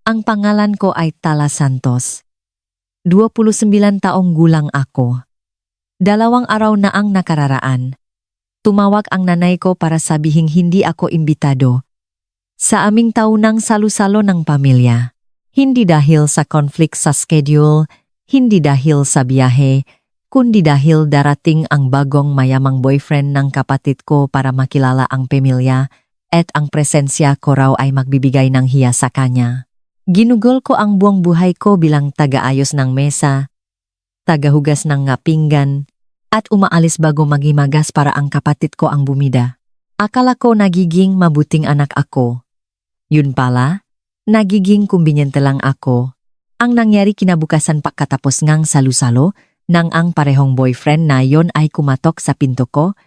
Ang pangalan ko ay Tala Santos. 29 taong gulang ako. 2 araw na ang nakararaan. Tumawag ang nanay ko para sabihing hindi ako imbitado sa aming taunang salu-salo ng pamilya. Hindi dahil sa conflict sa schedule, hindi dahil sa biyahe, kundi dahil darating ang bagong mayamang boyfriend ng kapatid ko para makilala ang pamilya at ang presensya ko raw ay magbibigay ng hiya sa kanya. Ginugol ko ang buong buhay ko bilang taga-ayos ng mesa, tagahugas ng pinggan, at umaalis bago magimagas para ang kapatid ko ang bumida. Akala ko nagiging mabuting anak ako. Yun pala, nagiging kumbinyente lang ako. Ang nangyari kinabukasan pagkatapos ngang salu-salo, nang ang parehong boyfriend na yon ay kumatok sa pinto ko,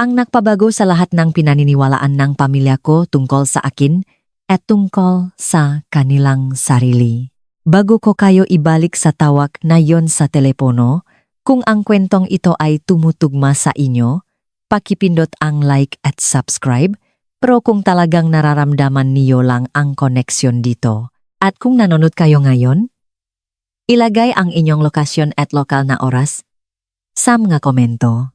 ang nagpabago sa lahat ng pinaniniwalaan ng pamilya ko tungkol sa akin at tungkol sa kanilang sarili. Bago ko kayo ibalik sa tawag na yon sa telepono, kung ang kwentong ito ay tumutugma sa inyo, pakipindot ang like at subscribe, pero kung talagang nararamdaman niyo lang ang koneksyon dito, at kung nanonood kayo ngayon, ilagay ang inyong lokasyon at lokal na oras sa mga komento.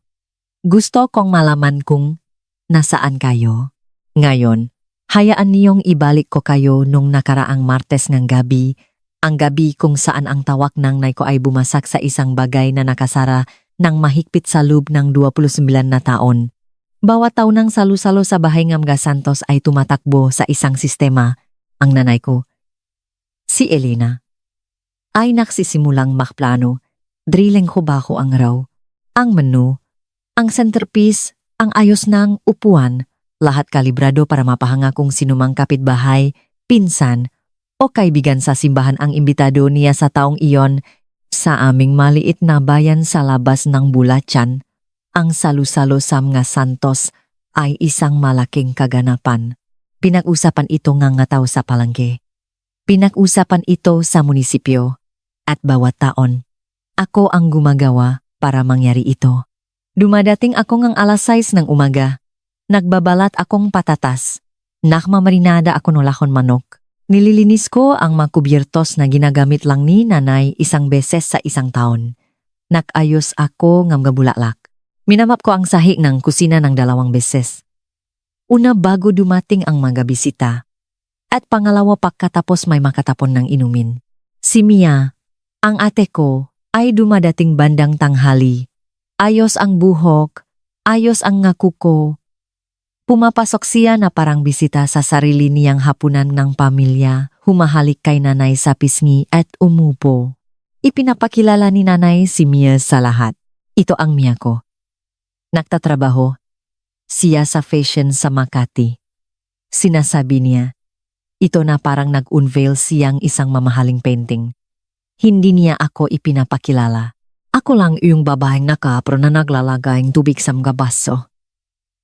Gusto kong malaman kung nasaan kayo. Ngayon, hayaan niyong ibalik ko kayo nung nakaraang Martes ng gabi, ang gabi kung saan ang tawak ng nay ko ay bumasak sa isang bagay na nakasara ng mahigpit sa loob ng 29 na taon. Bawat taon ng salu-salo sa bahay ng mga Santos ay tumatakbo sa isang sistema. Ang nanay ko, si Elena, ay nagsisimulang makplano, drilling hubako ang raw, ang menu, ang centerpiece, ang ayos ng upuan, lahat kalibrado para mapahanga kung sinumang kapitbahay, pinsan, o kaibigan sa simbahan ang imbitado niya sa taong iyon. Sa aming maliit na bayan sa labas ng Bulacan, ang salu-salo sa mga Santos ay isang malaking kaganapan. Pinag-usapan ito ng tao sa palengke. Pinag-usapan ito sa munisipyo. At bawat taon, ako ang gumagawa para mangyari ito. Dumadating ako ng alas 6 ng umaga. Nagbabalat akong patatas. Nakmamarinada ako ng lahon manok. Nililinis ko ang mga kubyertos na ginagamit lang ni nanay isang beses sa isang taon. Nakayos ako ng mga bulaklak. Minamap ko ang sahig ng kusina ng 2 beses. Una bago dumating ang mga bisita. At pangalawa pagkatapos may makatapon ng inumin. Si Mia, ang ate ko, ay dumadating bandang tanghali. Ayos ang buhok, ayos ang kuko. Pumapasok siya na parang bisita sa sarili niyang hapunan ng pamilya, humahalik kay nanay sa pisngi at umupo. Ipinapakilala ni nanay si Mia sa lahat. Ito ang Mia ko. Nagtatrabaho siya sa fashion sa Makati. Sinasabi niya, ito na parang nag-unveil siyang isang mamahaling painting. Hindi niya ako ipinapakilala. Ako lang yung babaeng nakapro na naglalagayng tubig sa mga baso.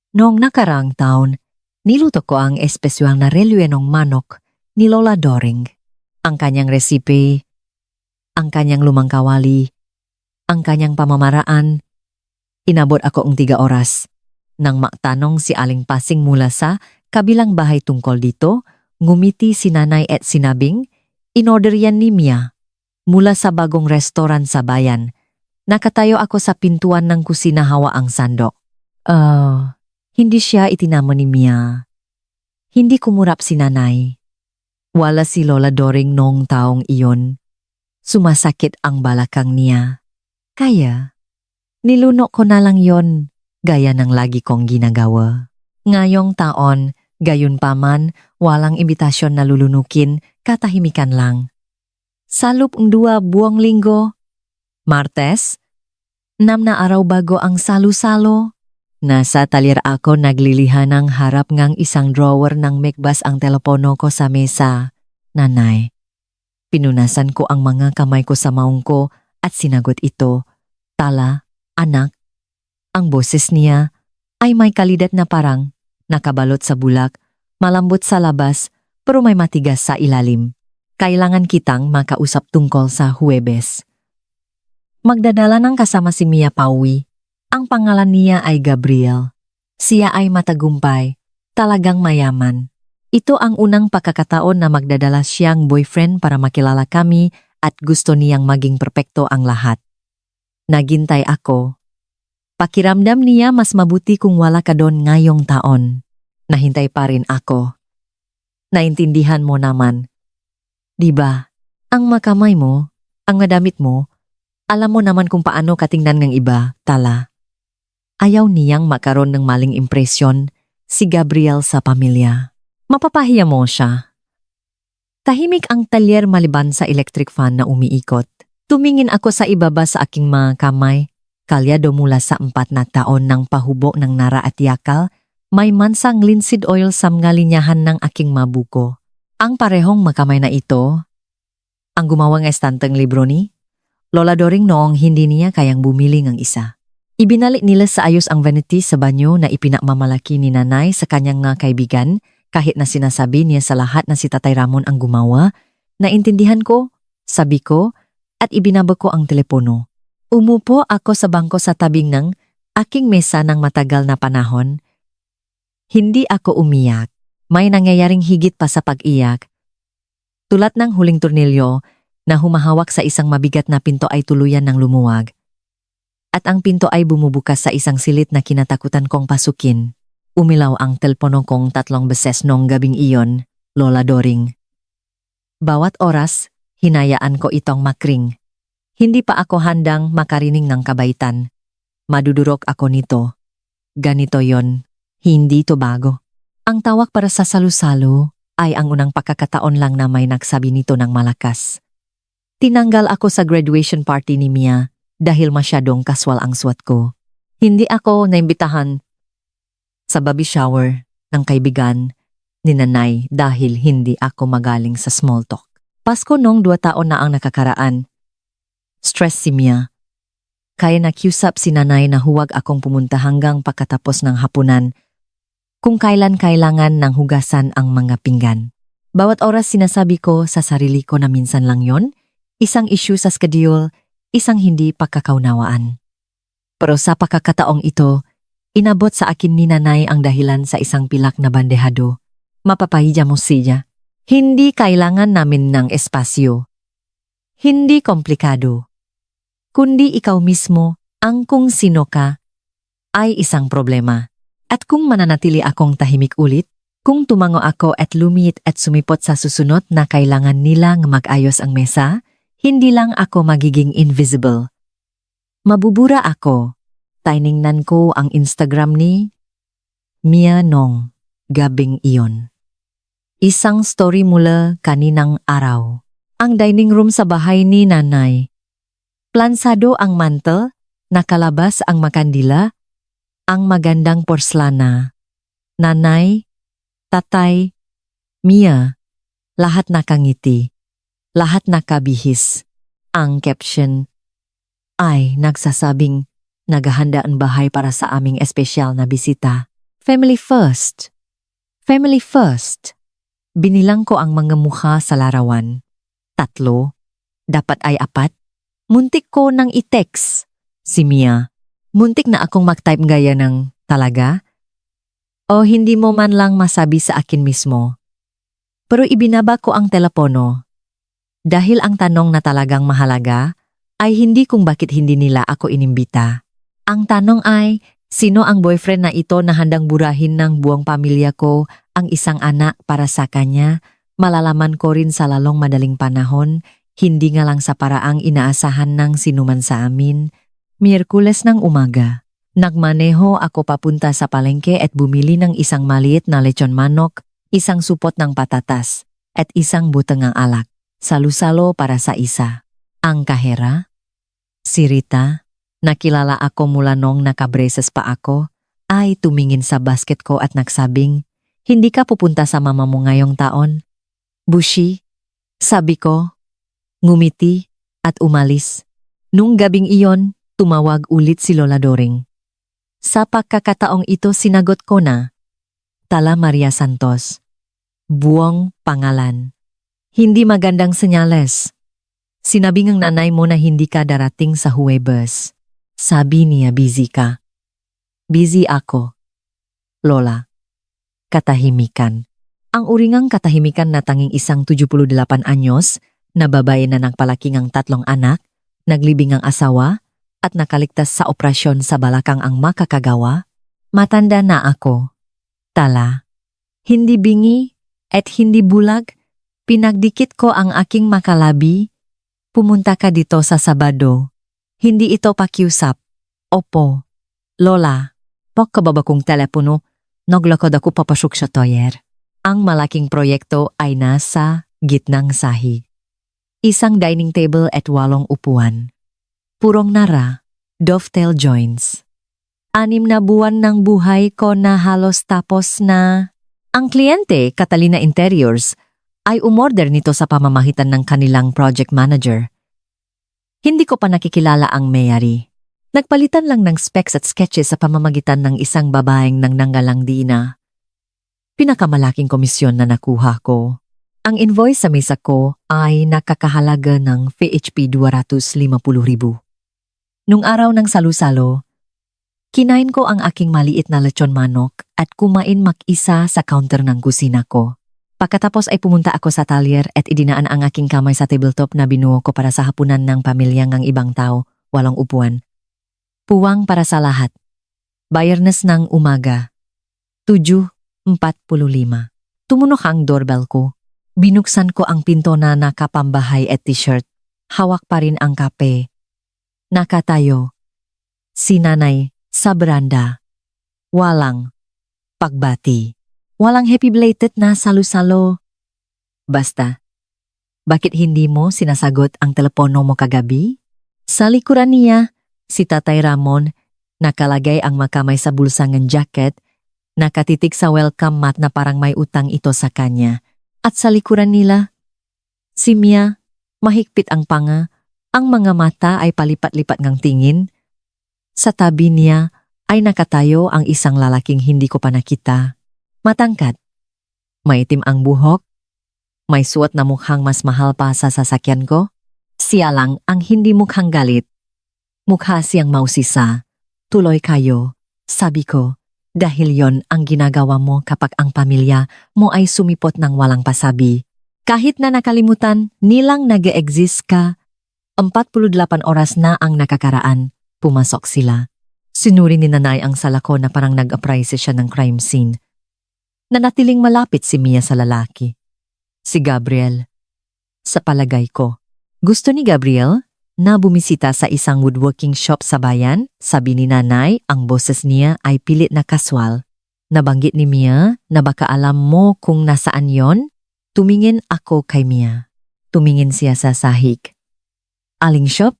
Noong nakaraang taon, niluto ko ang espesyal na relue ng manok ni Lola Doring. Ang kanyang resipe, ang kanyang lumang kawali, ang kanyang pamamaraan. Inabot ako ang 3 oras. Nang maktanong si Aling Pasing mula sa kabilang bahay tungkol dito, ngumiti si nanay at sinabing, inorder yan ni Mia mula sa bagong restoran sa bayan. Nakatayo ako sa pintuan ng kusina hawa ang sandok. Hindi siya itinamo ni Mia. Hindi kumurap si nanay. Wala si Lola Doring noong taong iyon. Sumasakit ang balakang niya. Kaya, niluno ko na lang yon, gaya ng lagi kong ginagawa. Ngayong taon, gayon pa man, walang imbitasyon na lulunukin, katahimikan lang. Salup ang 2 buwang linggo. Martes, 6 na araw bago ang salu-salo. Nasa talyer ako nagliliha ng harap ngang isang drawer ng mekbas ang telepono ko sa mesa. Nanay. Pinunasan ko ang mga kamay ko sa maong ko at sinagot ito. Tala, anak. Ang boses niya ay may kalidat na parang nakabalot sa bulak, malambot sa labas, pero may matigas sa ilalim. Kailangan kitang makausap tungkol sa Huwebes. Magdadala ng kasama si Mia Pauwi. Ang pangalan niya ay Gabriel. Siya ay matagumpay, talagang mayaman. Ito ang unang pagkakataon na magdadala siyang boyfriend para makilala kami at gusto niyang maging perpekto ang lahat. Naghintay ako. Pakiramdam niya mas mabuti kung wala ka doon ngayong taon. Nahintay pa rin ako. Naintindihan mo naman. Diba? Ang makamay mo, ang madamit mo, alam mo naman kung paano katingnan ng iba, Tala. Ayaw niyang makaroon ng maling impresyon si Gabriel sa pamilya. Mapapahiya mo siya. Tahimik ang talyer maliban sa electric fan na umiikot. Tumingin ako sa ibaba sa aking mga kamay. Kalyado mula sa 4 na taon ng pahubo ng nara at yakal, may mansang linseed oil sa mga linyahan ng aking mabuko. Ang parehong makamay na ito, ang gumawang estanteng libro ni Lola Doring noong hindi niya kayang bumili ng isa. Ibinalik nila sa ayos ang vanity sa banyo na ipinakmamalaki ni nanay sa kanyang nga kaibigan. Kahit na sinasabi niya sa lahat na si Tatay Ramon ang gumawa, naintindihan ko, sabi ko, at ibinaba ko ang telepono. Umupo ako sa bangko sa tabing ng aking mesa ng matagal na panahon. Hindi ako umiyak. May nangyayaring higit pa sa pag-iyak. Tulad ng huling tornilyo na humahawak sa isang mabigat na pinto ay tuluyan ng lumuwag. At ang pinto ay bumubukas sa isang silid na kinatakutan kong pasukin. Umilaw ang telepono kong 3 beses noong gabing iyon, Lola Doring. Bawat oras, hinayaan ko itong makring. Hindi pa ako handang makarinig ng kabaitan. Madudurok ako nito. Ganito yon, hindi to bago. Ang tawag para sa salu-salo ay ang unang pagkakataon lang na may nagsabi nito ng malakas. Tinanggal ako sa graduation party ni Mia dahil masyadong kaswal ang suot ko. Hindi ako naimbitahan sa baby shower ng kaibigan ni nanay dahil hindi ako magaling sa small talk. Pasko noong 2 taon na ang nakakaraan. Stress si Mia. Kaya nakiusap si nanay na huwag akong pumunta hanggang pagkatapos ng hapunan kung kailan kailangan ng hugasan ang mga pinggan. Bawat oras sinasabi ko sa sarili ko na minsan lang yon, isang issue sa schedule, isang hindi pagkakaunawaan. Pero sa pagkakataong ito, inabot sa akin ni nanay ang dahilan sa isang pilak na bandehado. Mapapahiya mo siya. Hindi kailangan namin ng espasyo. Hindi komplikado. Kundi ikaw mismo, ang kung sino ka, ay isang problema. At kung mananatili akong tahimik ulit, kung tumango ako at lumit at sumipot sa susunod na kailangan nilang mag-ayos ang mesa, hindi lang ako magiging invisible. Mabubura ako. Tiningnan ko ang Instagram ni Mia nong gabing iyon. Isang story mula kaninang araw. Ang dining room sa bahay ni nanay. Plansado ang mantel, nakalabas ang makandila, ang magandang porslana. Nanay, tatay, Mia, lahat nakangiti, lahat nakabihis. Ang caption ay nagsasabing, naghahanda ang bahay para sa aming espesyal na bisita. Family first. Family first. Binilang ko ang mga mukha sa larawan. 3, dapat ay 4. Muntik ko nang i-text si Mia. Muntik na akong mag-type gaya ng talaga. O hindi mo man lang masabi sa akin mismo. Pero ibinaba ko ang telepono. Dahil ang tanong na talagang mahalaga ay hindi kung bakit hindi nila ako inimbita. Ang tanong ay, sino ang boyfriend na ito na handang burahin ng buong pamilya ko ang isang anak para sa kanya? Malalaman ko rin sa lalong madaling panahon, hindi nga lang sa paraang inaasahan ng sinuman sa amin. Miyerkules ng umaga, nagmaneho ako papunta sa palengke at bumili ng isang maliit na lechon manok, isang supot ng patatas, at isang butangang alak. Salu-salo para sa isa. Ang kahera? Si Rita? Nakilala ako mula noong nakabraces pa ako, ay tumingin sa basket ko at nagsabing, hindi ka pupunta sa mama mo ngayong taon. Bushi, sabi ko, ngumiti at umalis. Nung gabing iyon, tumawag ulit si Lola Doring. Sa pagkakataong ito sinagot ko na, Tala Maria Santos. Buong pangalan. Hindi magandang senyales. Sinabi ng nanay mo na hindi ka darating sa Huwebes. Sabi niya busy ka. Busy ako. Lola. Katahimikan. Ang uringang katahimikan na tanging isang 78 anyos, na babae na nagpalaki ng 3 anak, naglibing ang asawa, at nakaligtas sa operasyon sa balakang ang makakagawa, matanda na ako. Tala, hindi bingi at hindi bulag, pinagdikit ko ang aking makalabi. Pumunta ka dito sa Sabado. Hindi ito pakiusap. Opo. Lola, pagkababa kong telepono, naglakad ako papasok sa toyer. Ang malaking proyekto ay nasa gitnang sahig. Isang dining table at 8 upuan. Purong nara, dovetail joints. 6 na buwan ng buhay ko na halos tapos na. Ang kliyente, Catalina Interiors, ay umorder nito sa pamamagitan ng kanilang project manager. Hindi ko pa nakikilala ang may-ari. Nagpalitan lang ng specs at sketches sa pamamagitan ng isang babaeng nang nanggalang Dina. Pinakamalaking komisyon na nakuha ko. Ang invoice sa mesa ko ay nakakahalaga ng PHP 250,000. Nung araw ng salu-salo, kinain ko ang aking maliit na lechon manok at kumain mag-isa sa counter ng kusina ko. Pagkatapos ay pumunta ako sa talyer at idinaan ang aking kamay sa tabletop na binuo ko para sa hapunan ng pamilya ng ibang tao, 8 upuan. Puwang para sa lahat. Bayernes ng umaga. 7:45. Tumunok ang doorbell ko. Binuksan ko ang pinto na nakapambahay at t-shirt. Hawak pa rin ang kape. Nakatayo. Si nanay sa beranda. Walang pagbati. Walang happy belated na salu-salo. Basta, bakit hindi mo sinasagot ang telepono mo kagabi? Sa likuran niya, si Tatay Ramon, nakalagay ang makamay sa bulsa ng jacket, nakatitig sa welcome mat na parang may utang ito sa kanya. At sa likuran nila, si Mia, mahigpit ang panga, ang mga mata ay palipat-lipat ng tingin. Sa tabi niya ay nakatayo ang isang lalaking hindi ko pa nakita. Matangkad, maitim ang buhok, may suot na mukhang mas mahal pa sa sasakyan ko. Siya lang ang hindi mukhang galit. Mukha siyang mausisa. Tuloy kayo, sabi ko, dahil yon ang ginagawa mo kapag ang pamilya mo ay sumipot ng walang pasabi. Kahit na nakalimutan nilang nag-e-exist ka, 48 oras na ang nakakaraan, pumasok sila. Sinuri ni nanay ang salako na parang nag-apprise siya ng crime scene. Nanatiling malapit si Mia sa lalaki. Si Gabriel. Sa palagay ko, gusto ni Gabriel na bumisita sa isang woodworking shop sa bayan. Sabi ni nanay, ang boses niya ay pilit na kaswal. Nabanggit ni Mia na baka alam mo kung nasaan yon. Tumingin ako kay Mia. Tumingin siya sa sahig. Aling shop?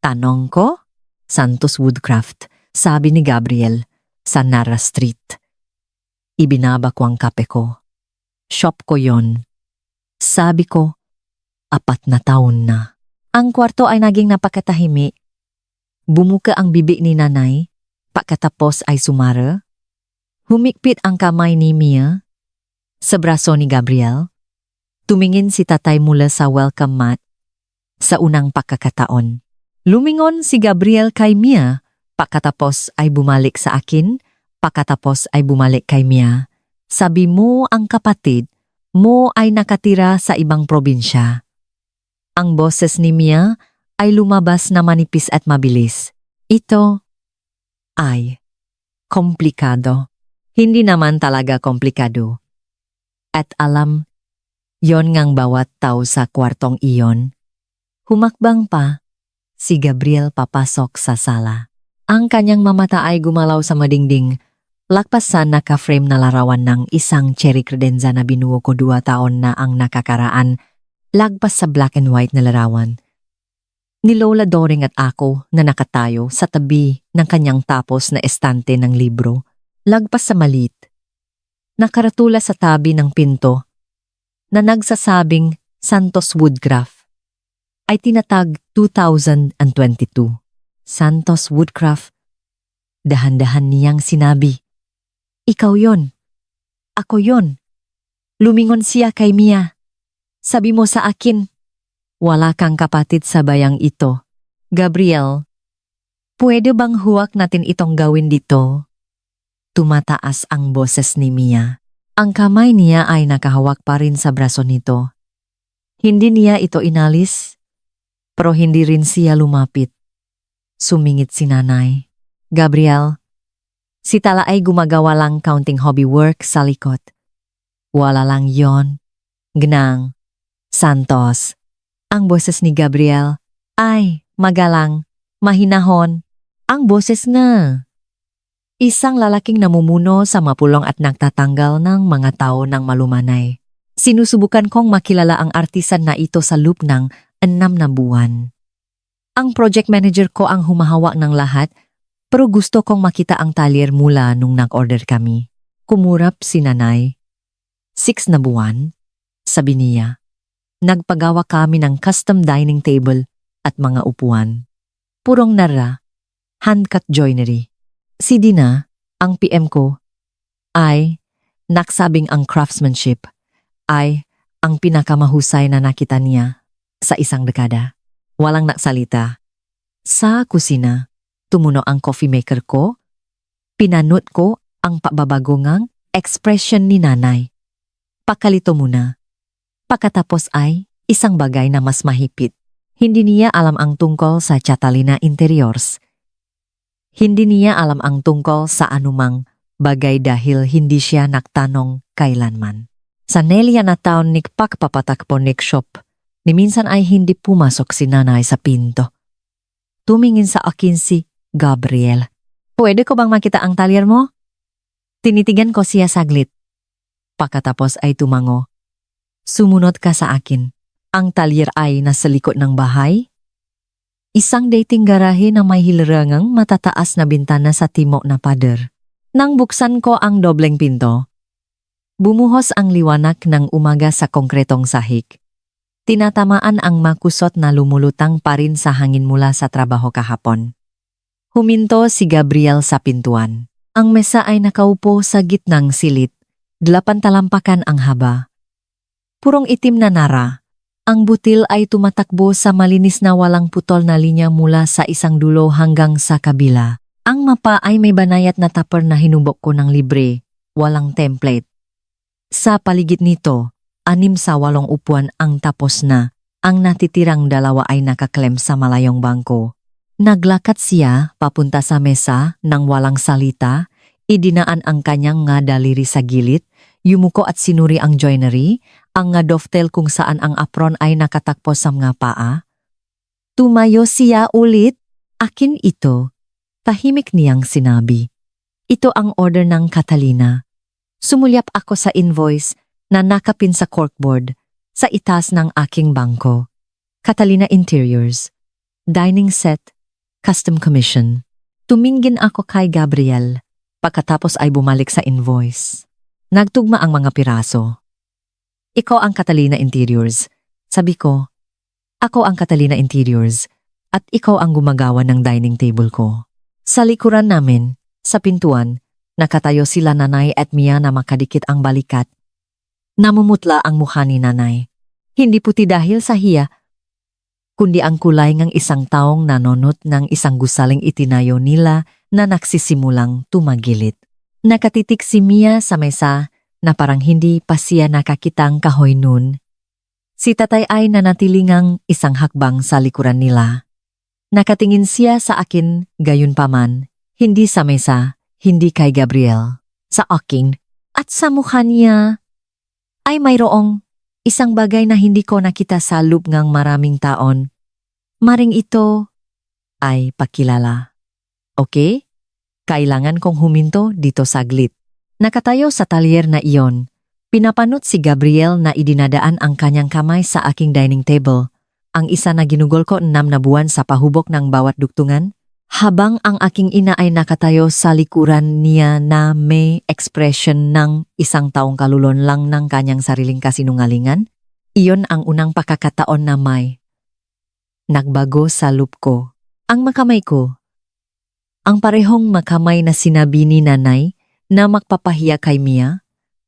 Tanong ko. Santos Woodcraft, sabi ni Gabriel, sa Nara Street. Ibinaba ko ang kape ko. Shop ko yon. Sabi ko, 4 na taon na. Ang kwarto ay naging napakatahimik. Bumuka ang bibig ni nanay, pagkatapos ay sumara. Humikpit ang kamay ni Mia sa braso ni Gabriel. Tumingin si tatay mula sa welcome mat sa unang pagkakataon. Lumingon si Gabriel kay Mia, pagkatapos ay bumalik sa akin, pagkatapos ay bumalik kay Mia. Sabi mo ang kapatid mo ay nakatira sa ibang probinsya. Ang boses ni Mia ay lumabas na manipis at mabilis. Ito ay komplikado. Hindi naman talaga komplikado. At alam, yon ngang bawat tao sa kwartong iyon. Humakbang pa, si Gabriel papasok sa sala. Ang kanyang mamata ay gumalaw sa madingding, lakpas sa naka-frame na larawan ng isang cherry credenza na binuo ko 2 taon na ang nakakaraan, lagpas sa black and white na larawan. Ni Lola Doring at ako na nakatayo sa tabi ng kanyang tapos na estante ng libro, lagpas sa malit. Nakaratula sa tabi ng pinto na nagsasabing Santos Woodcraft ay tinatag 2022. Santos Woodcraft, dahan-dahan niyang sinabi, "Ikaw yon, ako yon." Lumingon siya kay Mia. Sabi mo sa akin, wala kang kapatid sa bayang ito. Gabriel, pwede bang huwag natin itong gawin dito? Tumataas ang boses ni Mia. Ang kamay niya ay nakahawak pa rin sa braso nito. Hindi niya ito inalis, pero hindi rin siya lumapit. Sumingit si nanay. Gabriel, si Tala ay gumagawa lang counting hobby work sa likod. Wala lang yon. Gnang. Santos. Ang boses ni Gabriel ay magalang, mahinahon. Ang boses nga. Isang lalaking namumuno sa mapulong at nagtatanggal ng mga tao ng malumanay. Sinusubukan kong makilala ang artisan na ito sa loop ng 6 na buwan. Ang project manager ko ang humahawak ng lahat, pero gusto kong makita ang talyer mula nung nag-order kami. Kumurap si nanay. 6 na buwan, sabi niya. Nagpagawa kami ng custom dining table at mga upuan. Purong nara, hand-cut joinery. Si Dina, ang PM ko, ay naksabing ang craftsmanship ay ang pinakamahusay na nakita niya sa isang dekada. Walang naksalita. Sa kusina, tumuno ang coffee maker ko, pinanot ko ang pababagongang expression ni nanay. Pakalito muna. Pagkatapos ay isang bagay na mas mahipit. Hindi niya alam ang tungkol sa Catalina Interiors. Hindi niya alam ang tungkol sa anumang bagay dahil hindi siya nagtanong kailanman. Sa Nelia na taon ni pagpapatakpo ni shop, ni minsan ay hindi pumasok si nanay sa pinto. Tumingin sa akin si Gabriel. Pwede ko bang makita ang talyer mo? Tinitigan ko siya saglit. Pagkatapos ay tumango. Sumunod ka sa akin. Ang talyer ay nasa likod ng bahay. Isang dating garahe na may hilarangang matataas na bintana sa timok na pader. Nang buksan ko ang dobleng pinto, bumuhos ang liwanag ng umaga sa konkretong sahig. Tinatamaan ang makusot na lumulutang pa rin sa hangin mula sa trabaho kahapon. Huminto si Gabriel sa pintuan. Ang mesa ay nakaupo sa gitnang silid. 8 talampakan ang haba. Purong itim na nara. Ang butil ay tumatakbo sa malinis na walang putol na linya mula sa isang dulo hanggang sa kabila. Ang mapa ay may banayat na tupper na hinubok ko ng libre, walang template. Sa paligid nito, 6 sa 8 upuan ang tapos na. Ang natitirang 2 ay nakaklem sa malayong bangko. Naglakat siya papunta sa mesa nang walang salita, idinaan ang kanyang nga daliri sa gilid, yumuko at sinuri ang joinery, ang nga dovetail kung saan ang apron ay nakatakpo sa mga paa. Tumayo siya ulit. Akin ito. Tahimik niyang sinabi. Ito ang order ng Catalina. Sumulyap ako sa invoice na nakapin sa corkboard sa itaas ng aking bangko. Catalina Interiors. Dining set. Custom commission. Tumingin ako kay Gabriel. Pagkatapos ay bumalik sa invoice. Nagtugma ang mga piraso. Ikaw ang Catalina Interiors. Sabi ko, ako ang Catalina Interiors at ikaw ang gumagawa ng dining table ko. Sa likuran namin, sa pintuan, nakatayo sila nanay at Mia na makadikit ang balikat. Namumutla ang mukha ni nanay. Hindi puti dahil sa hiya, kundi ang kulay ng isang taong nanonot ng isang gusaling itinayo nila na nagsisimulang tumagilid. Nakatitik si Mia sa mesa na parang hindi pa siya nakakitang kahoy nun. Si tatay ay nanatilingang isang hakbang sa likuran nila. Nakatingin siya sa akin gayunpaman, hindi sa mesa, hindi kay Gabriel, sa akin, at sa mukha niya. Ay mayroong isang bagay na hindi ko nakita sa loob ng maraming taon. Maring ito ay pakilala. Okay? Kailangan kong huminto dito saglit. Nakatayo sa talyer na iyon, pinapanot si Gabriel na idinadaan ang kanyang kamay sa aking dining table, ang isa na ginugol ko 6 na buwan sa pahubok ng bawat dugtungan, habang ang aking ina ay nakatayo sa likuran niya na may ekspresyon ng isang taong kalulon lang ng kanyang sariling kasinungalingan. Iyon ang unang pagkakataon na may nagbago sa loop ko. Ang makamay ko, ang parehong makamay na sinabi ni nanay, na magpapahiya kay Mia,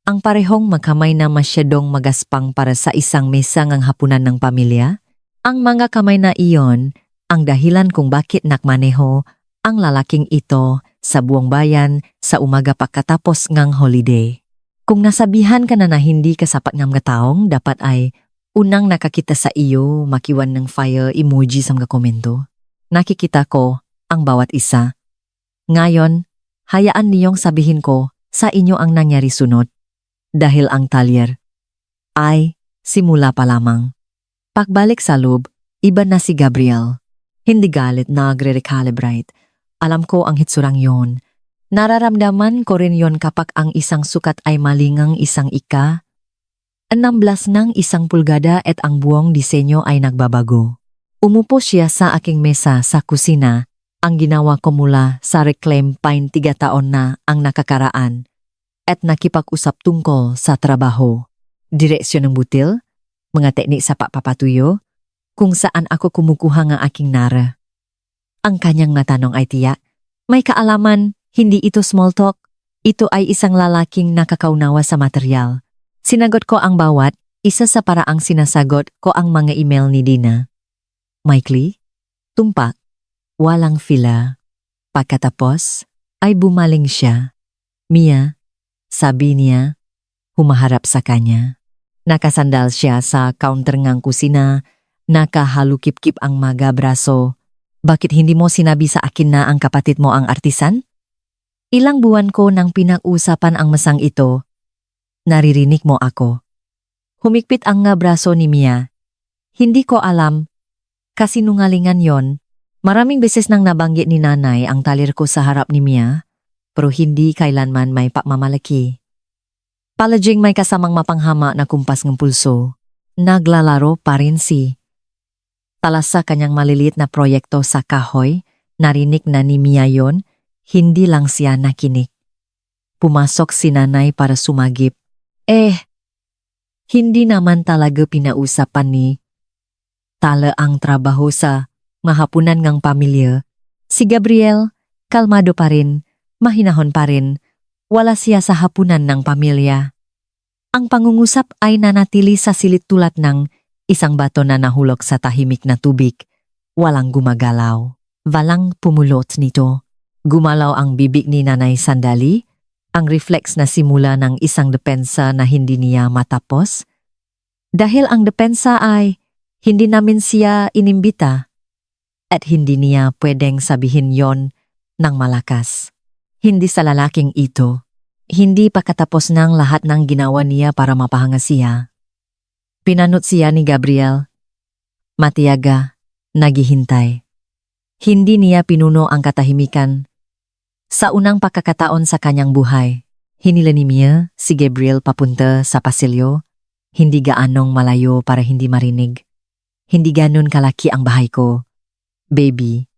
ang parehong makamay na masyadong magaspang para sa isang mesa ng hapunan ng pamilya, ang mga kamay na iyon, ang dahilan kung bakit nakmaneho ang lalaking ito sa buong bayan sa umaga pagkatapos ng holiday. Kung nasabihan ka na hindi ka sapat ng mga taong, dapat ay unang nakakita sa iyo makiwan ng fire emoji sa mga komento. Nakikita ko ang bawat isa. Ngayon, hayaan niyong sabihin ko sa inyo ang nangyari sunod. Dahil ang talyer ay simula pa lamang. Pagbalik sa loob, iba na si Gabriel. Hindi galit, nagre-recalibrate. Alam ko ang hitsurang yon. Nararamdaman ko rin yon kapag ang isang sukat ay malingang isang 16 ng 1 pulgada at ang buong disenyo ay nagbabago. Umupo siya sa aking mesa sa kusina. Ang ginawa ko mula sa reclaim pine 3 taon na ang nakakaraan at nakipag-usap tungkol sa trabaho, direksyon ng butil, mga teknik sa papapatuyo, kung saan ako kumukuha ng aking nara. Ang kanyang natanong ay tiyak, may kaalaman, hindi ito small talk, ito ay isang lalaking nakakaunawa sa material. Sinagot ko ang bawat isa sa paraang sinasagot ko ang mga email ni Dina. Maikli, tumpak, walang fila. Pagkatapos ay bumaling siya. Mia, sabi niya, humaharap sa kanya. Nakasandal siya sa counter ng kusina, nakahalukip-kip ang mga braso. Bakit hindi mo sinabi sa akin na ang kapatid mo ang artisan? Ilang buwan ko nang pinag-usapan ang masang ito. Naririnig mo ako. Humikpit ang nga braso ni Mia. Hindi ko alam. Kasinungalingan yon. Maraming beses nang nabanggit ni nanay ang talir ko sa harap ni Mia, pero hindi kailanman may pagmamalaki. Palaging may kasamang mapanghama na kumpas ng pulso. Naglalaro pa rin si. Talas sa kanyang maliliit na proyekto sa kahoy, narinig na ni Mia yon, hindi lang siya nakinig. Pumasok si nanay para sumagip. Hindi naman talaga pinausapan ni Tala ang trabaho sa mahapunan ng pamilya. Si Gabriel, kalmado pa rin, mahinahon pa rin, wala siya sa hapunan ng pamilya. Ang pangungusap ay nanatili sa silid tulad ng isang bato na nahulog sa tahimik na tubig. Walang gumagalaw, walang pumulot nito. Gumalaw ang bibig ni nanay sandali, ang reflex na simula ng isang depensa na hindi niya matapos. Dahil ang depensa ay hindi namin siya inimbita at hindi niya pwedeng sabihin yon ng malakas. Hindi sa lalaking ito. Hindi pa katapos ng lahat ng ginawa niya para mapahanga siya. Pinanot siya ni Gabriel. Matiyaga, naghihintay. Hindi niya pinuno ang katahimikan. Sa unang pagkakataon sa kanyang buhay, hinila ni Mia si Gabriel papunta sa pasilyo. Hindi gaanong malayo para hindi marinig. Hindi ganun kalaki ang bahay ko. Baby,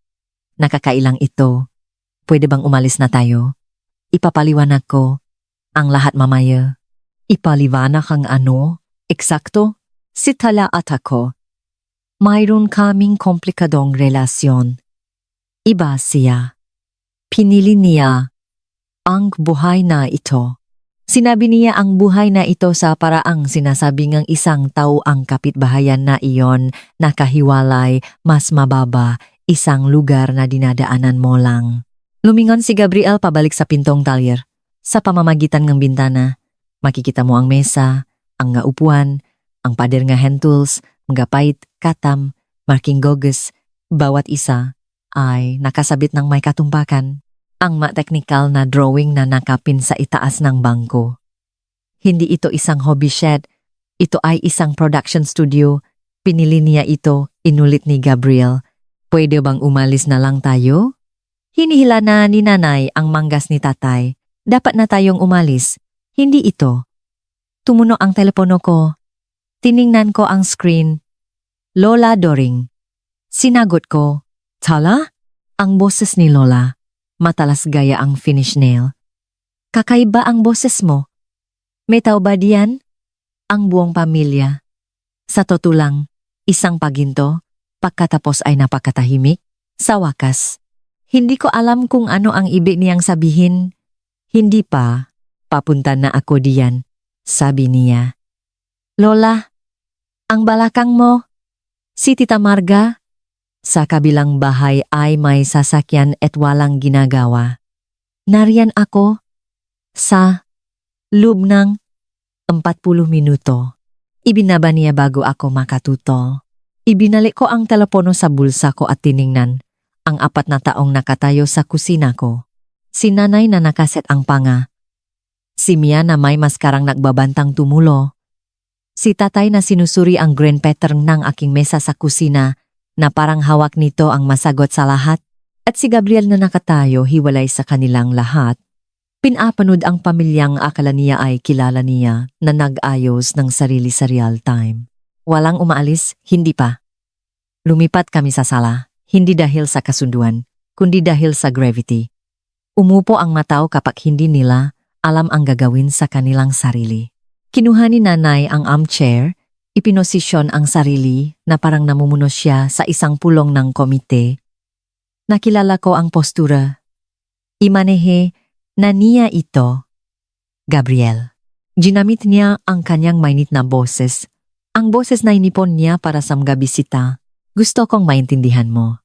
nakakailang ito. Pwede bang umalis na tayo? Ipapaliwanag ko ang lahat mamaya. Ipaliwanag ang ano? Eksakto? Si Tala at ako. Mayroon kaming komplikadong relasyon. Iba siya. Pinili niya ang buhay na ito. Sinabi niya ang buhay na ito sa paraang sinasabi ng isang tao ang kapitbahayan na iyon nakahiwalay, mas mababa, isang lugar na dinadaanan mo lang. Lumingon si Gabriel pabalik sa pintong talyer. Sa pamamagitan ng bintana, makikita mo ang mesa, ang nga upuan, ang pader nga hand tools, mga pait, katam, marking goggles, bawat isa ay nakasabit ng may katumbakan. Ang ma-technical na drawing na nakapin sa itaas ng bangko. Hindi ito isang hobby shed, ito ay isang production studio. Pinili niya ito, inulit ni Gabriel. Pwede bang umalis na lang tayo? Hinihila na ni nanay ang manggas ni tatay. Dapat na tayong umalis. Hindi ito. Tumuno ang telepono ko. Tiningnan ko ang screen. Lola Doring. Sinagot ko, Tala? Ang boses ni Lola. Matalas gaya ang finish nail. Kakaiba ang boses mo. May tao ba diyan? Ang buong pamilya. Sa totoo lang, isang paginto, pagkatapos ay napakatahimik. Sa wakas, hindi ko alam kung ano ang ibig niyang sabihin. Hindi pa, papunta na ako diyan, sabi niya. Lola, ang balakang mo, si Tita Marga. Sa kabilang bahay ay may sasakyan at walang ginagawa. Nariyan ako sa loob ng 40 minuto. Ibinaba niya bago ako makatuto. Ibinalik ko ang telepono sa bulsa ko at tiningnan ang 4 na taong nakatayo sa kusina ko. Si nanay na nakaset ang panga. Si Mia na may maskarang nagbabantang tumulo. Si tatay na sinusuri ang green pattern ng aking mesa sa kusina na parang hawak nito ang masagot sa lahat. At si Gabriel na nakatayo hiwalay sa kanilang lahat. Pinapanood ang pamilyang akala niya ay kilala niya na nag-ayos ng sarili sa real time. Walang umaalis, hindi pa. Lumipat kami sa sala, hindi dahil sa kasunduan, kundi dahil sa gravity. Umupo ang matao kapag hindi nila alam ang gagawin sa kanilang sarili. Kinuha ni nanay ang armchair, ipinosisyon ang sarili na parang namumuno siya sa isang pulong ng komite. Nakilala ko ang postura. Imanehe na niya ito. Gabriel. Ginamit niya ang kanyang mainit na boses. Ang boses na inipon niya para sa mga bisita. Gusto kong maintindihan mo.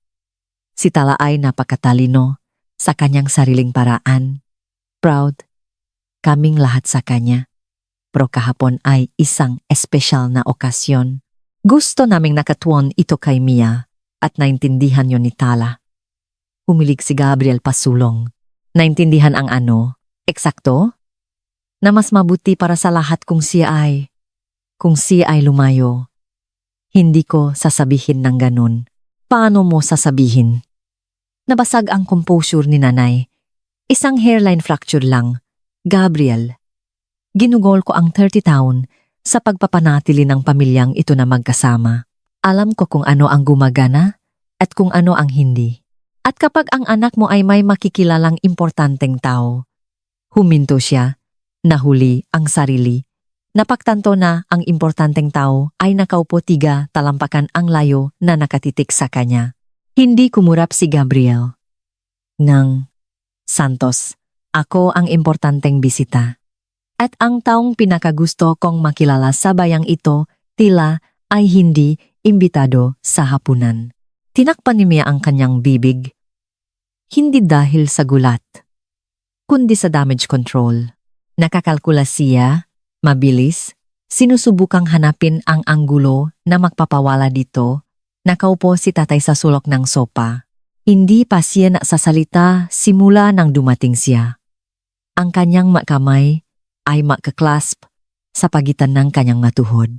Si Tala ay napakatalino sa kanyang sariling paraan. Proud. Kaming lahat sa kanya. Pero kahapon ay isang espesyal na okasyon. Gusto naming nakatuon ito kay Mia at naintindihan yon ni Tala. Humilig si Gabriel pasulong. Naintindihan ang ano? Eksakto? Na mas mabuti para sa lahat kung siya ay lumayo. Hindi ko sasabihin ng ganun. Paano mo sasabihin? Nabasag ang composure ni nanay. Isang hairline fracture lang. Gabriel. Ginugol ko ang 30 taon sa pagpapanatili ng pamilyang ito na magkasama. Alam ko kung ano ang gumagana at kung ano ang hindi. At kapag ang anak mo ay may makikilalang importanteng tao, huminto siya, nahuli ang sarili, napagtanto na ang importanteng tao ay nakaupo tiga talampakan ang layo na nakatitik sa kanya. Hindi kumurap si Gabriel. Santos, ako ang importanteng bisita. At ang taong pinakagusto kong makilala sa bayang ito, tila ay hindi imbitado sa hapunan. Tinakpan ni Mia ang kanyang bibig. Hindi dahil sa gulat, kundi sa damage control. Nakakalkula siya, mabilis, sinusubukang hanapin ang anggulo na magpapawala dito. Nakaupo si tatay sa sulok ng sopa. Hindi pa siya nagsasalita simula nang dumating siya. Ang kanyang makamay ay makaklasp sa pagitan ng kanyang matuhod.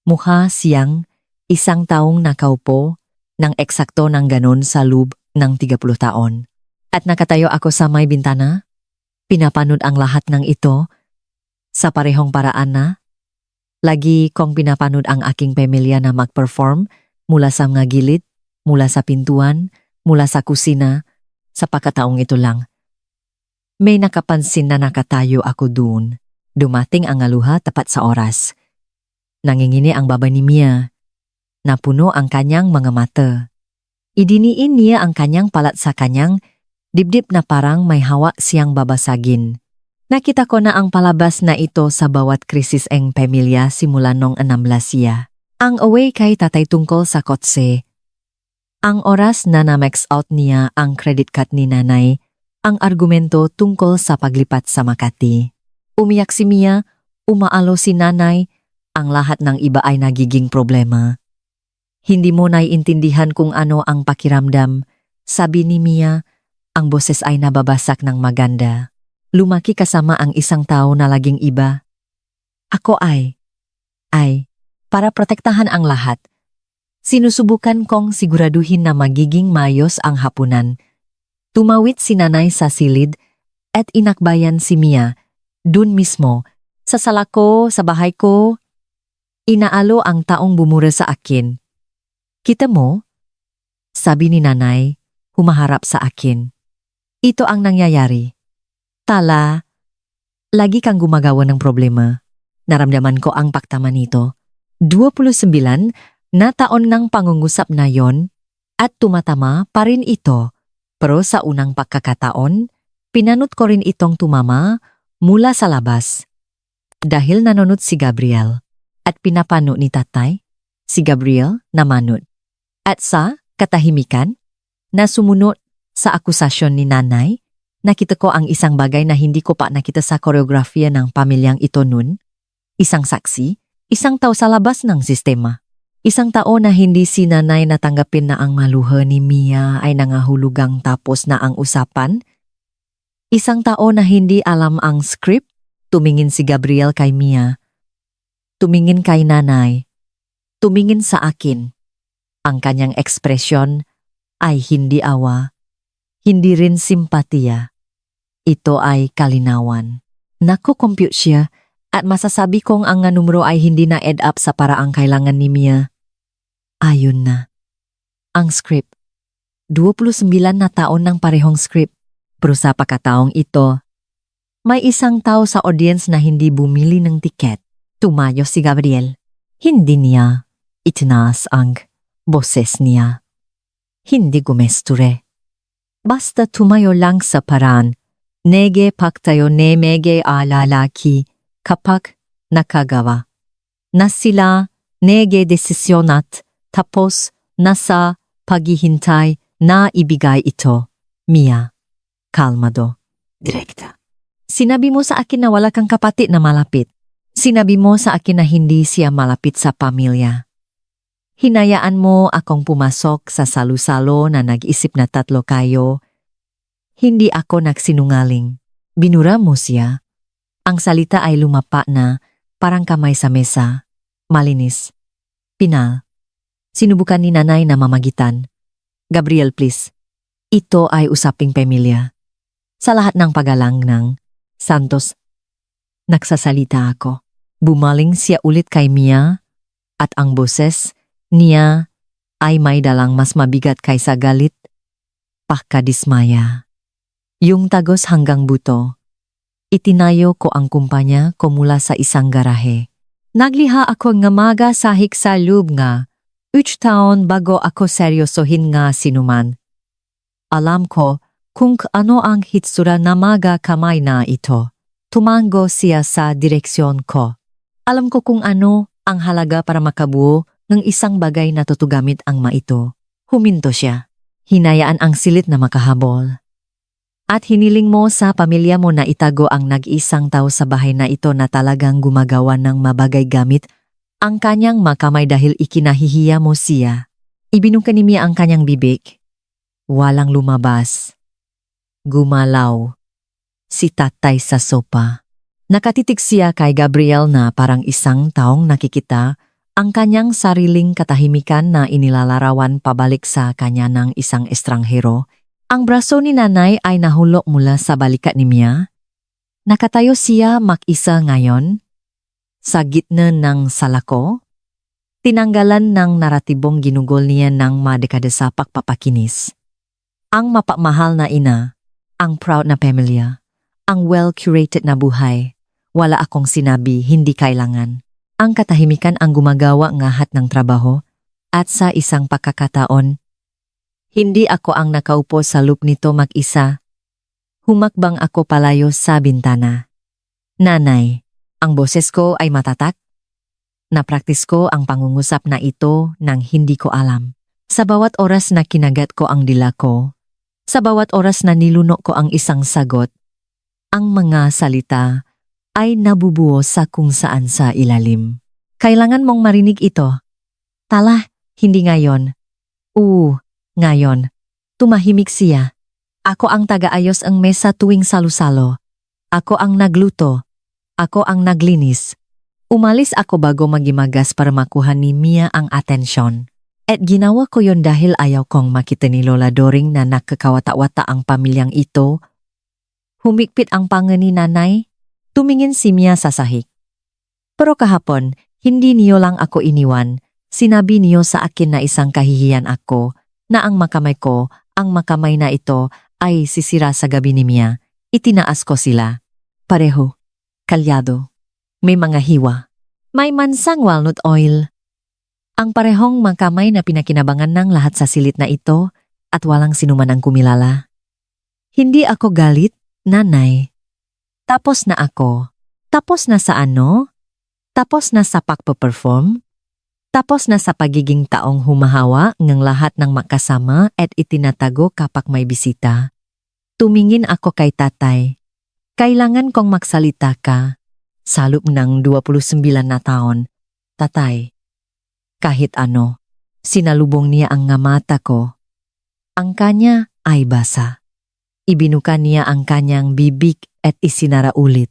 Mukha siyang isang taong nakaupo ng eksakto ng ganon sa loob ng 30 taon. At nakatayo ako sa may bintana. Pinapanood ang lahat ng ito sa parehong paraan na. Lagi kong pinapanood ang aking pamilya na mag-perform mula sa mga gilid, mula sa pintuan, mula sa kusina, sa pagkataong ito lang. May nakapansin na nakatayo ako doon. Dumating ang aluha tapat sa oras. Nangingini ang baba ni Mia. Napuno ang kanyang mga mata. Idiniin niya ang kanyang palat sa kanyang dibdib na parang may hawak siyang babasagin. Nakita ko na ang palabas na ito sa bawat krisis ng pamilya simula nung 16 siya. Ang away kay tatay tungkol sa kotse. Ang oras na na-max out niya ang credit card ni nanay. Ang argumento tungkol sa paglipat sa Makati. Umiyak si Mia, umaalo si nanay, ang lahat ng iba ay nagiging problema. Hindi mo naiintindihan kung ano ang pakiramdam, sabi ni Mia, ang boses ay nababasak ng maganda. Lumaki kasama ang isang tao na laging iba. Ako ay, para protektahan ang lahat. Sinusubukan kong siguraduhin na magiging mayos ang hapunan. Tumawid si nanay sa silid at inakbayan si Mia, dun mismo, sa sala ko, sa bahay ko. Inaalo ang taong bumura sa akin. Kita mo? Sabi ni nanay, humaharap sa akin. Ito ang nangyayari. Tala, lagi kang gumagawa ng problema. Naramdaman ko ang paktaman nito. 29 na taon ng pangungusap na yon at tumatama pa rin ito. Pero sa unang pagkakataon, pinanot ko rin itong tumama mula sa labas. Dahil nanonood si Gabriel at pinapano ni tatay, si Gabriel namanod. At sa katahimikan na sumunod sa akusasyon ni nanay, nakita ko ang isang bagay na hindi ko pa nakita sa koreografiya ng pamilyang ito nun. Isang saksi, isang tao sa labas ng sistema. Isang tao na hindi si nanay natanggapin na ang maluha ni Mia ay nangahulugang tapos na ang usapan. Isang tao na hindi alam ang script, tumingin si Gabriel kay Mia. Tumingin kay nanay. Tumingin sa akin. Ang kanyang ekspresyon ay hindi awa, hindi rin simpatiya. Ito ay kalinawan. Naku-compute siya at masasabi kong ang nga numero ay hindi na add up sa paraang kailangan ni Mia. Ayun na. Ang script. 29 na taon ng parehong script. Pero sa pagkataong ito, may isang tao sa audience na hindi bumili ng tiket. Tumayo si Gabriel. Hindi niya itinaas ang boses niya. Hindi gumesture. Basta tumayo lang sa paraan. Nege paktayo ne mege alalaki kapag nakagawa. Na sila nege desisyon at tapos nasa paghihintay na ibigay ito. Mia. Kalmado. Direkta. Sinabi mo sa akin na wala kang kapatid na malapit. Sinabi mo sa akin na hindi siya malapit sa pamilya. Hinayaan mo akong pumasok sa salu-salo na nag-isip na 3 kayo. Hindi ako nagsinungaling. Binura mo siya. Ang salita ay lumapa na parang kamay sa mesa. Malinis. Pinal. Sinubukan ni nanay na mamagitan. Gabriel, please. Ito ay usaping pamilya. Sa lahat ng pagalang ng Santos, nagsasalita ako. Bumaling siya ulit kay Mia at ang boses niya ay may dalang mas mabigat kaysa galit, pakadismaya. Yung tagos hanggang buto. Itinayo ko ang kumpanya ko mula sa isang garahe. Nagliha ako nga maga sahik sa loob nga. 8 taon bago ako seryosohin nga sinuman. Alam ko kung ano ang hitsura na maga kamay na ito. Tumango siya sa direksyon ko. Alam ko kung ano ang halaga para makabuo ng isang bagay na tutugamit ang maito. Huminto siya. Hinayaan ang silit na makahabol. At hiniling mo sa pamilya mo na itago ang nag-isang tao sa bahay na ito na talagang gumagawa ng mabagay gamit ang kanyang makamay dahil ikinahihiya mo siya. Ibinuka ni Mia ang kanyang bibig. Walang lumabas. Gumalaw. Si tatay sa sopa. Nakatitig siya kay Gabriel na parang isang taong nakikita ang kanyang sariling katahimikan na inilalarawan pabalik sa kanya ng isang estranghero. Ang braso ni nanay ay nahulog mula sa balikat ni Mia. Nakatayo siya mag-isa ngayon. Sa gitna ng salako. Tinanggalan ng naratibong ginugol niya ng madekada sa pagpapakinis. Ang mapamahal na ina, ang proud na pamilya, ang well-curated na buhay. Wala akong sinabi, hindi kailangan. Ang katahimikan ang gumagawa ngahat ng trabaho at sa isang pagkakataon, hindi ako ang nakaupo sa loop nito mag-isa. Humakbang ako palayo sa bintana. Nanay, ang boses ko ay matatak. Napraktis ko ang pangungusap na ito nang hindi ko alam. Sa bawat oras na kinagat ko ang dila ko, sa bawat oras na nilunok ko ang isang sagot, ang mga salita ay nabubuo sa kung saan sa ilalim. Kailangan mong marinig ito. Tala, hindi ngayon. Ngayon. Tumahimik siya. Ako ang taga-ayos ang mesa tuwing salusalo. Ako ang nagluto. Ako ang naglinis. Umalis ako bago magimagas para makuha ni Mia ang atensyon. At ginawa ko yon dahil ayaw kong makita ni Lola Doring na nakakawata-wata ang pamilyang ito. Humikpit ang panga ni nanay. Tumingin si Mia sa sahig. Pero kahapon, hindi niyo lang ako iniwan. Sinabi niyo sa akin na isang kahihiyan ako, na ang makamay ko, ang makamay na ito, ay sisira sa gabi ni Mia. Itinaas ko sila. Pareho. Kalyado. May mga hiwa. May mansang walnut oil. Ang parehong makamay na pinakinabangan ng lahat sa silit na ito at walang sinuman ang kumilala. Hindi ako galit, nanay. Tapos na ako. Tapos na sa ano? Tapos na sa pagpaperform? Tapos na sa pagiging taong humahawa ng lahat ng makasama at itinatago kapag may bisita. Tumingin ako kay tatay. Kailangan kong magsalita ka. Sa loob ng 29 na taon, tatay. Kahit ano, sinalubong niya ang nga mata ko. Ang kanya ay basa. Ibinuka niya ang kanyang bibig at isinara ulit.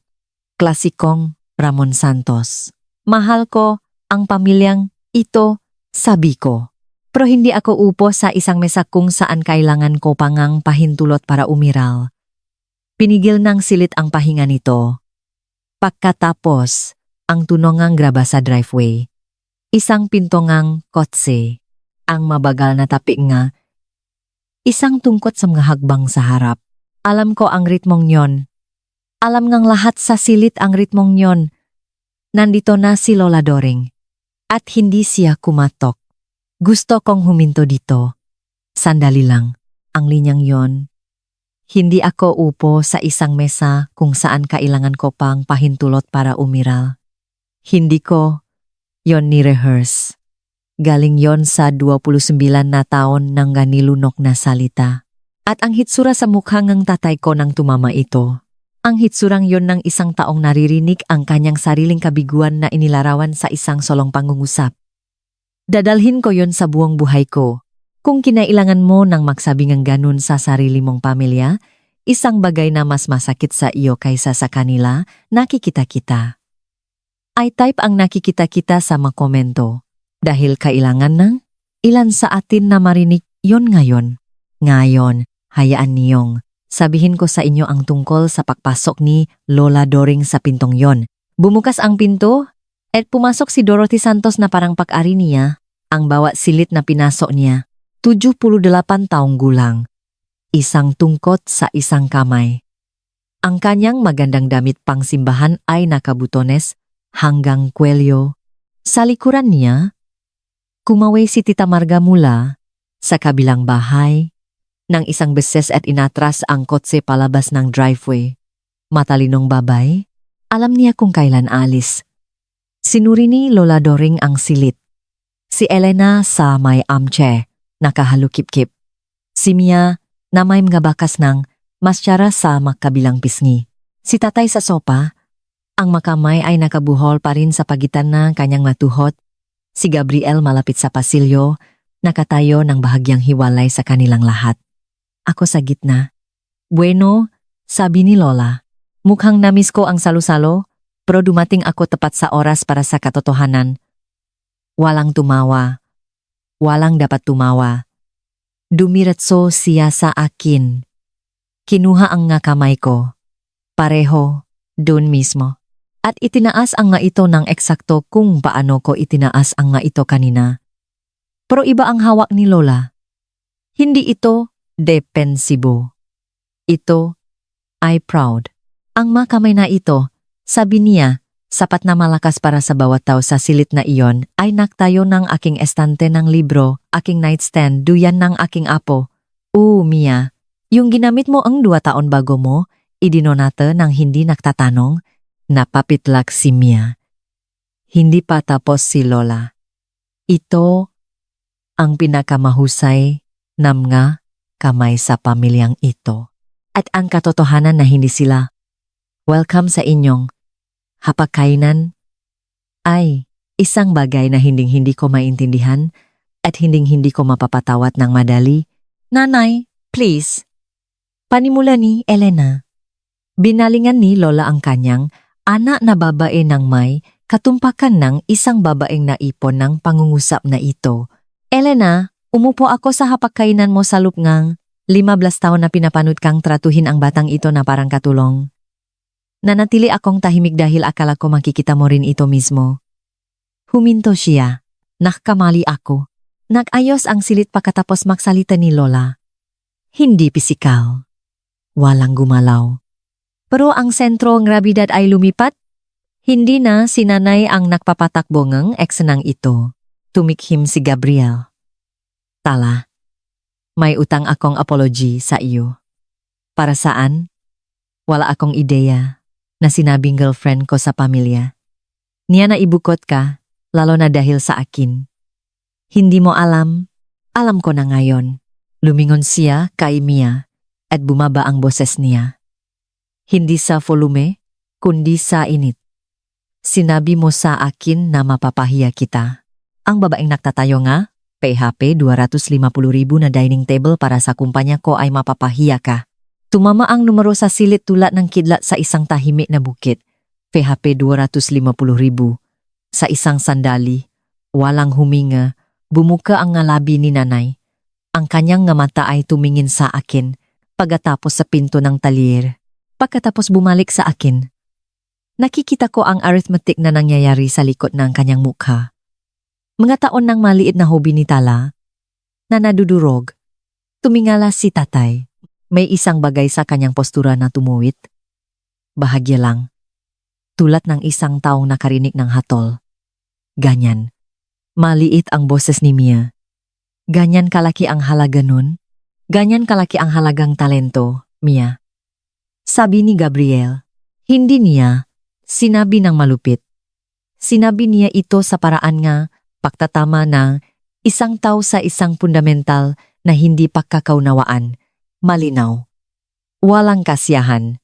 Klasikong Ramon Santos. Mahal ko ang pamilyang ito, sabi ko. Pero hindi ako upo sa isang mesa kung saan kailangan ko pangang pahintulot para umiral. Pinigil ng silit ang pahinga nito. Pagkatapos, ang tunongang graba sa driveway. Isang pintongang kotse. Ang mabagal na tapik nga. Isang tungkot sa mga hagbang sa harap. Alam ko ang ritmong yon. Alam ngang lahat sa silit ang ritmong yon. Nandito na si Lola Doring. At hindi siya kumatok. Gusto kong huminto dito. Sandali lang. Ang linyang yon. Hindi ako upo sa isang mesa kung saan kailangan ko pang pahintulot para umiral. Hindi ko yon ni-rehearse. Galing yon sa 29 na taon ng ganilunok na salita. At ang hitsura sa mukha ng tatay ko nang tumama ito. Ang hitsurang yon ng isang taong naririnig ang kanyang sariling kabiguan na inilarawan sa isang solong pangungusap. Dadalhin ko yon sa buong buhay ko. Kung kinailangan mo nang magsabi ng ganun sa sarili mong pamilya, isang bagay na mas masakit sa iyo kaysa sa kanila, nakikita kita. I type ang nakikita kita sa mga komento. Dahil kailangan ng ilan sa atin na marinig yon ngayon. Ngayon, hayaan niyong sabihin ko sa inyo ang tungkol sa pagpasok ni Lola Doring sa pintong yon. Bumukas ang pinto at pumasok si Dorothy Santos na parang pag-ari niya, ang bawat silit na pinasok niya. 78 taong gulang. Isang tungkot sa isang kamay. Ang kanyang magandang damit pang simbahan ay nakabutones hanggang kwelyo. Sa likuran niya, kumaway si Tita Marga mula sa kabilang bahay ng isang beses at inatras ang kotse palabas ng driveway. Matalinong babay, alam niya kung kailan alis. Sinuri ni Lola Doring ang silit. Si Elena sa may armchair. Nakahalukip-kip. Si Mia na may mga bakas ng masyara sa makabilang pisngi. Si tatay sa sopa, ang makamay ay nakabuhol pa rin sa pagitan ng kanyang matuhot. Si Gabriel malapit sa pasilyo, nakatayo ng bahagyang hiwalay sa kanilang lahat. Ako sa gitna. Bueno, sabi ni Lola. Mukhang namiss ko ang salo-salo, pero dumating ako tepat sa oras para sa katotohanan. Walang tumawa. Walang dapat tumawa. Dumiretso siya sa akin. Kinuha ang nga kamay ko. Pareho, doon mismo. At itinaas ang nga ito ng eksakto kung paano ko itinaas ang nga ito kanina. Pero iba ang hawak ni Lola. Hindi ito depensibo. Ito ay proud. Ang makamay na ito, sabi niya, sapat na malakas para sa bawat tao sa silit na iyon ay naktayo ng aking estante ng libro, aking nightstand, duyan ng aking apo. Mia, yung ginamit mo ang 2 taon bago mo, idinonate ng hindi naktatanong, napapitlak si Mia. Hindi pa tapos si Lola. Ito ang pinakamahusay na mga kamay sa pamilyang ito. At ang katotohanan na hindi sila welcome sa inyong hapagkainan ay isang bagay na hindi ko maintindihan at hindi ko mapapatawat ng madali. Nanay, please. Panimula ni Elena. Binalingan ni Lola ang kanyang anak na babae ng may katumpakan ng isang babaeng naipon ng pangungusap na ito. Elena, umupo ako sa hapagkainan mo sa lupngang 15 taon na pinapanood kang tratuhin ang batang ito na parang katulong. Nanatili akong tahimik dahil akala ko makikita mo rin ito mismo. Huminto siya. Nakakamali ako. Nag-ayos ang silit pagkatapos magsalita ni Lola. Hindi pisikal. Walang gumalaw. Pero ang sentro ng grabidad ay lumipat. Hindi na si nanay ang nagpapatakbo ng ex nang ito. Tumikhim si Gabriel. Tala, may utang akong apology sa iyo. Para saan? Wala akong ideya na sinabing girlfriend ko sa pamilya. Niya na ibukot ka, lalo na dahil sa akin. Hindi mo alam ko na ngayon. Lumingon siya kay Mia at bumaba ang boses niya. Hindi sa volume, kundi sa init. Sinabi mo sa akin na mapapahiya kita. Ang babaeng nagtatayo nga, PHP 250,000 na dining table para sa kumpanya ko ay mapapahiya ka. Tumama ang numero sa silid tulad ng kidlat sa isang tahimik na bukit. PHP 250,000. Sa isang sandali, walang huminga, bumuka ang ngalabi ni nanay. Ang kanyang nga mata ay tumingin sa akin, pagkatapos sa pinto ng talyer. Pagkatapos bumalik sa akin. Nakikita ko ang arithmetic na nangyayari sa likod ng kanyang mukha. Mga taon ng maliit na hobby ni Tala, na nadudurog. Tumingala si tatay. May isang bagay sa kanyang postura na tumuwit. Bahagya lang. Tulad ng isang taong nakarinig ng hatol. Ganyan. Maliit ang boses ni Mia. Ganyan kalaki ang halaga nun. Ganyan kalaki ang halagang talento, Mia. Sabi ni Gabriel. Hindi niya sinabi ng malupit. Sinabi niya ito sa paraan nga pagtatama ng isang tao sa isang fundamental na hindi pagkakaunawaan, malinaw. Walang kasiyahan.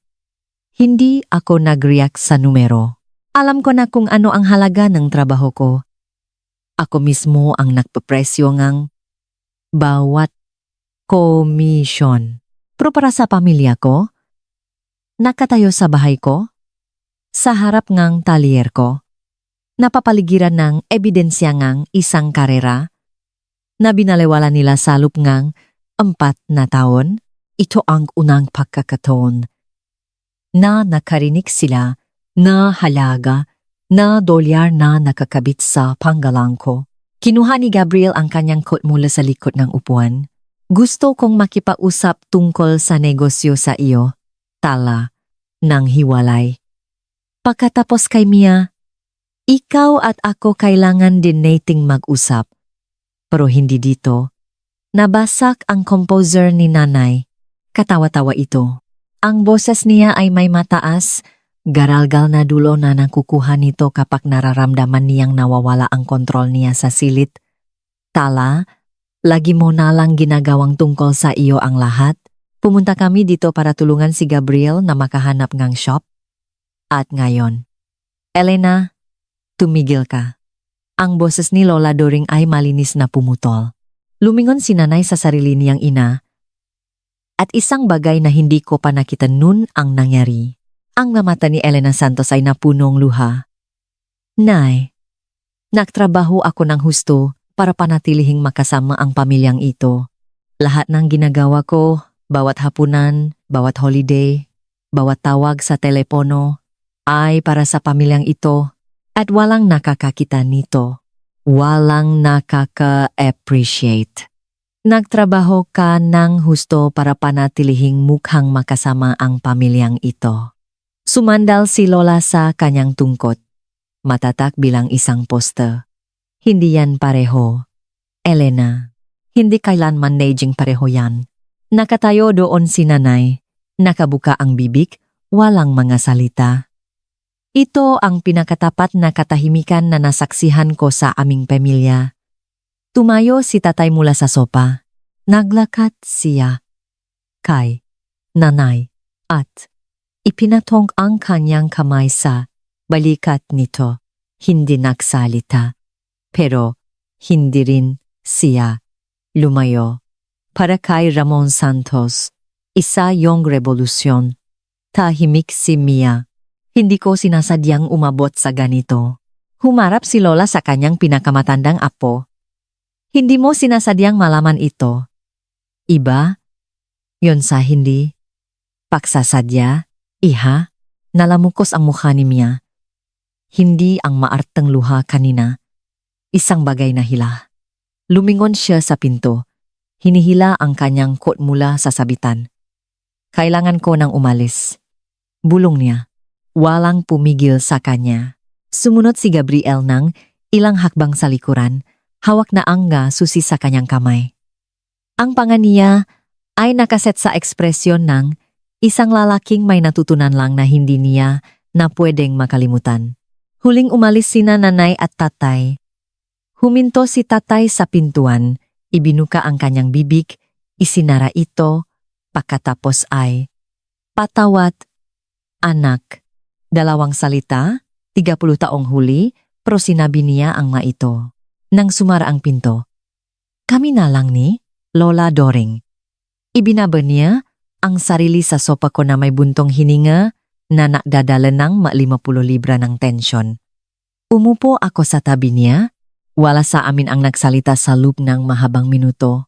Hindi ako nag-react sa numero. Alam ko na kung ano ang halaga ng trabaho ko. Ako mismo ang nagpapresyo ngang bawat komisyon. Pero para sa pamilya ko, nakatayo sa bahay ko, sa harap ngang talyer ko, napapaligiran ng ebidensya ngang isang karera, na binaliwala nila sa loob ngang 4 na taon, ito ang unang pagkakataon na nakarinig sila na halaga na dolyar na nakakabit sa panggalang ko. Kinuha ni Gabriel ang kanyang coat mula sa likod ng upuan. Gusto kong makipausap tungkol sa negosyo sa iyo, Tala, ng hiwalay. Pagkatapos kay Mia, ikaw at ako kailangan din nating mag-usap. Pero hindi dito. Nabasak ang composer ni nanay. Katawa-tawa ito. Ang boses niya ay may mataas, garalgal na dulo na nakukuha nito kapag nararamdaman niyang nawawala ang kontrol niya sa silid. Tala, lagi mo na lang ginagawang tungkol sa iyo ang lahat. Pumunta kami dito para tulungan si Gabriel na makahanap ng shop. At ngayon, Elena, tumigil ka. Ang boses ni Lola Doring ay malinis na pumutol. Lumingon si nanay sa sarili niyang ina. At isang bagay na hindi ko pa nakita nun ang nangyari. Ang mata ni Elena Santos ay napunong luha. Nay, nagtrabaho ako ng husto para panatilihing makasama ang pamilyang ito. Lahat ng ginagawa ko, bawat hapunan, bawat holiday, bawat tawag sa telepono, ay para sa pamilyang ito at walang nakakakita nito. Walang nakaka-appreciate. Nagtrabaho ka ng husto para panatilihing mukhang makasama ang pamilyang ito. Sumandal si Lola sa kanyang tungkot. Matatak bilang isang poster. Hindi yan pareho. Elena, hindi kailanman naging pareho yan. Nakatayo doon si nanay. Nakabuka ang bibig, walang mga salita. Ito ang pinakatapat na katahimikan na nasaksihan ko sa aming pamilya. Tumayo si tatay mula sa sopa. Naglakad siya kay nanay at ipinatong ang kanyang kamay sa balikat nito. Hindi nagsalita. Pero hindi rin siya lumayo. Para kay Ramon Santos, isa yung revolusyon. Tahimik si Mia. Hindi ko sinasadyang umabot sa ganito. Humarap si Lola sa kanyang pinakamatandang apo. Hindi mo sinasadyang malaman ito. Iba? Yon sa hindi. Paksasadya, iha, nalamukos ang mukha ni Mia. Hindi ang maartang luha kanina. Isang bagay na hila. Lumingon siya sa pinto. Hinihila ang kanyang coat mula sa sabitan. Kailangan ko nang umalis. Bulong niya. Walang pumigil sa kanya. Sumunod si Gabriel ng ilang hakbang sa likuran, hawak na ang susi sa kanyang kamay. Ang panga niya ay nakaset sa ekspresyon ng isang lalaking may natutunan lang na hindi niya na pwedeng makalimutan. Huling umalis sina nanay at tatay. Huminto si tatay sa pintuan, ibinuka ang kanyang bibig, isinara ito, pagkatapos ay, patawat, anak. 2 salita, 30 taong huli, pero sinabi niya ang ito. Nang sumara ang pinto. Kami na lang ni Lola Doring. Ibinaba niya ang sarili sa sopa ko na may buntong hininga na nakdadala ng 50 libra ng tensyon. Umupo ako sa tabi niya. Wala sa amin ang nagsalita sa loob ng mahabang minuto.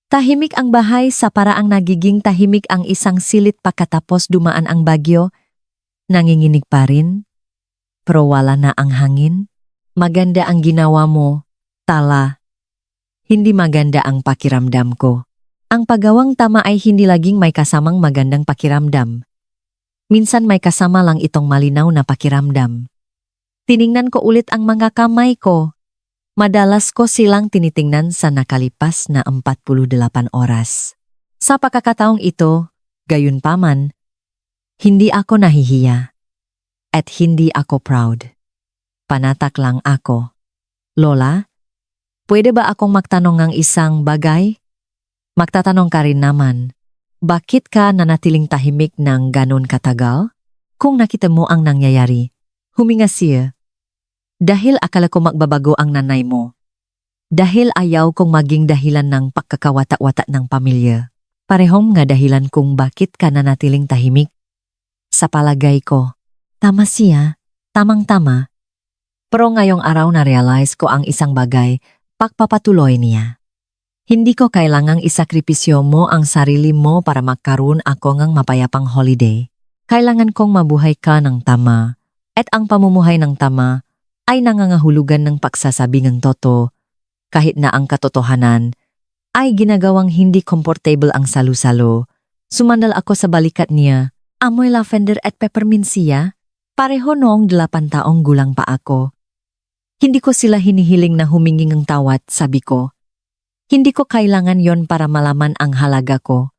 Tahimik ang bahay sa paraang nagiging tahimik ang isang silit pagkatapos dumaan ang bagyo. Nanginginig pa rin. Pero wala na ang hangin. Maganda ang ginawa mo, Tala. Hindi maganda ang pakiramdam ko. Ang paggawang tama ay hindi laging may kasamang magandang pakiramdam. Minsan may kasama lang itong malinaw na pakiramdam. Tiningnan ko ulit ang mga kamay ko. Madalas ko silang tinitingnan sa nakalipas na 48 oras. Sa pagkakataong ito, gayunpaman, hindi ako nahihiya. At hindi ako proud. Panatak lang ako. Lola, pwede ba akong magtanong ng isang bagay? Magtatanong ka rin naman, bakit ka nanatiling tahimik ng ganon katagal? Kung nakita mo ang nangyayari, huminga siya. Dahil akala ko magbabago ang nanay mo. Dahil ayaw kong maging dahilan ng pagkakawata-wata ng pamilya. Parehong nga dahilan kung bakit ka nanatiling tahimik. Sa palagay ko, tama siya, tamang-tama. Pero ngayong araw na-realize ko ang isang bagay, pagpapatuloy niya. Hindi ko kailangang isakripisyo mo ang sarili mo para magkaroon ako ng mapayapang holiday. Kailangan kong mabuhay ka ng tama. At ang pamumuhay ng tama ay nangangahulugan ng pagsasabi ng totoo kahit na ang katotohanan ay ginagawang hindi komportable ang salu-salo. Sumandal ako sa balikat niya. Amoy lavender at peppermint siya. Pareho noong 8 taong gulang pa ako. Hindi ko sila hinihiling na humingi ng tawad, sabi ko. Hindi ko kailangan yon para malaman ang halaga ko.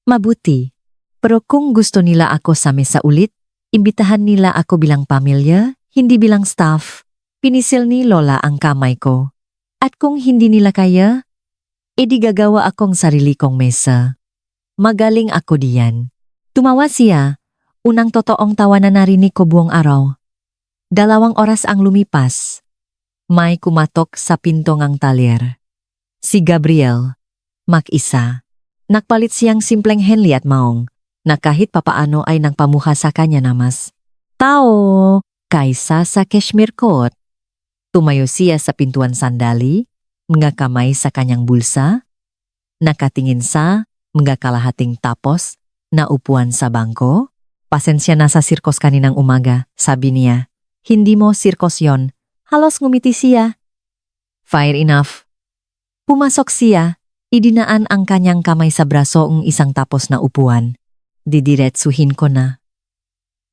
Mabuti. Pero kung gusto nila ako sa mesa ulit, imbitahan nila ako bilang pamilya, hindi bilang staff. Pinisil ni Lola ang kamay ko. At kung hindi nila kaya, edi gagawa akong sarili kong mesa. Magaling ako diyan. Tumawa siya. Unang totoong tawa na narinig ko buong araw. 2 oras ang lumipas. May kumatok sa pinto ng talyer. Si Gabriel, mag-isa. Nagpalit siyang simpleng henli at maong, na kahit papaano ay nagpamuha sa kanya na mas tao kaysa sa cashmere coat. Tumayo siya sa pintuan sandali, mga kamay sa kanyang bulsa, nakatingin sa mga kalahating tapos na upuan sa bangko. Pasensya na sa sirkos kaninang umaga, sabi niya. Hindi mo sirkos yon. Halos ngumiti siya. Fair enough. Pumasok siya, idinaan ang kanyang kamay sa braso ng isang tapos na upuan. Didiretsuhin ko na.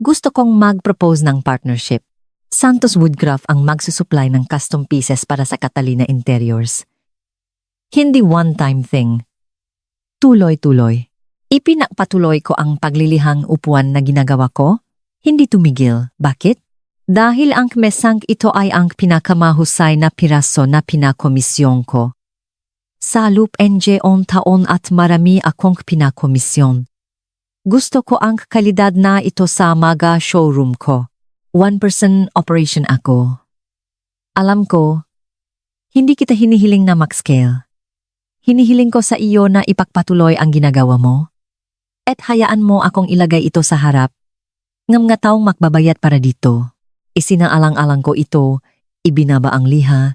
Gusto kong mag-propose ng partnership. Santos Woodcraft ang magsusupply ng custom pieces para sa Catalina Interiors. Hindi one-time thing. Tuloy-tuloy. Ipinagpatuloy ko ang paglilihang upuan na ginagawa ko. Hindi tumigil. Bakit? Dahil ang mesang ito ay ang pinakamahusay na piraso na pinakomisyon ko. Sa loop NJ taon at marami akong pinakomisyon. Gusto ko ang kalidad na ito sa mga showroom ko. 1% operation ako. Alam ko, hindi kita hinihiling na max scale. Hinihiling ko sa iyo na ipagpatuloy ang ginagawa mo. At hayaan mo akong ilagay ito sa harap. Ng mga taong makbabayat para dito. Isinaalang-alang ko ito, ibinaba ang liha,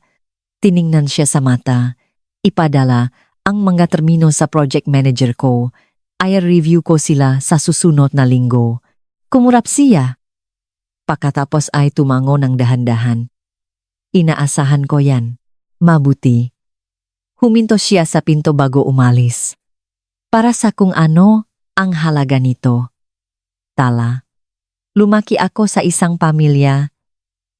tiningnan siya sa mata. Ipadala ang mga termino sa project manager ko, ay review ko sila sa susunod na linggo. Kumurap siya. Pagkatapos ay tumango ng dahan-dahan. Inaasahan ko yan. Mabuti. Huminto siya sa pinto bago umalis. Para sa kung ano ang halaga nito. Tala. Lumaki ako sa isang pamilya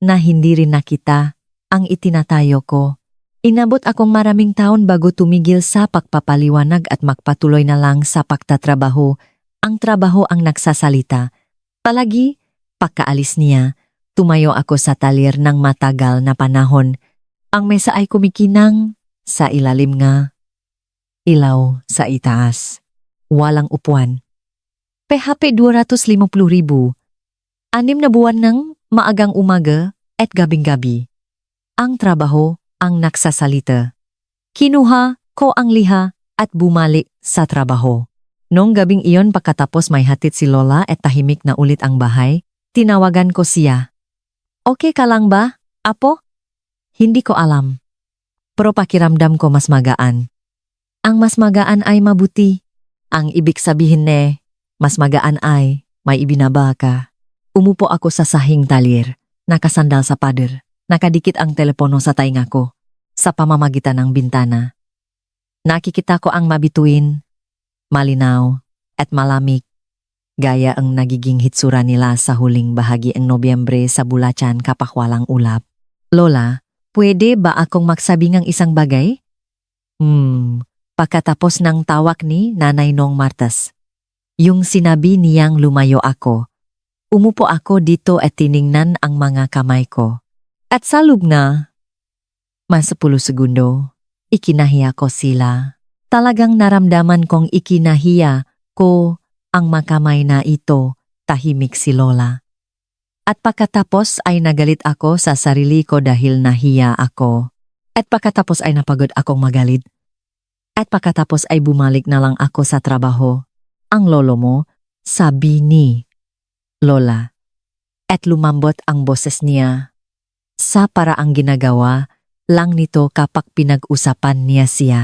na hindi rin nakita ang itinatayo ko. Inabot akong maraming taon bago tumigil sa pagpapaliwanag at magpatuloy na lang sa pagtatrabaho. Ang trabaho ang nagsasalita. Palagi, pagkaalis niya, tumayo ako sa talyer ng matagal na panahon. Ang mesa ay kumikinang sa ilalim nga. Ilaw sa itaas. Walang upuan. PHP 250,000. 6 na buwan nang maagang umaga at gabing-gabi. Ang trabaho ang nagsasalita. Kinuha ko ang liha at bumalik sa trabaho. Noong gabing iyon pagkatapos may hatid si Lola at tahimik na ulit ang bahay, tinawagan ko siya. Okay ka lang ba, apo? Hindi ko alam. Pero pakiramdam ko mas magaan. Ang mas magaan ay mabuti. Ang ibig sabihin mas magaan ay may ibinaba ka. Umupo ako sa sahing talir, nakasandal sa pader, nakadikit ang telepono sa tainga ko, sa pamamagitan ng bintana. Nakikita ko ang mabituin, malinaw at malamig, gaya ang nagiging hitsura nila sa huling bahagi ng Nobyembre sa Bulacan kapag walang ulap. Lola, pwede ba akong magsabi ng isang bagay? Pagkatapos ng tawag ni Nanay Nong Martas. Yung sinabi niyang lumayo ako. Umupo ako dito at tiningnan ang mga kamay ko. At sa loob na, mas 10 segundo, ikinahiya ko sila. Talagang naramdaman kong ikinahiya ko ang makamay na ito, tahimik si Lola. At pagkatapos ay nagalit ako sa sarili ko dahil nahiya ako. At pagkatapos ay napagod akong magalit. At pagkatapos ay bumalik na lang ako sa trabaho. Ang lolo mo, sabi ni Lola. At lumambot ang boses niya. Sa paraang ginagawa lang nito kapag pinag-usapan niya siya.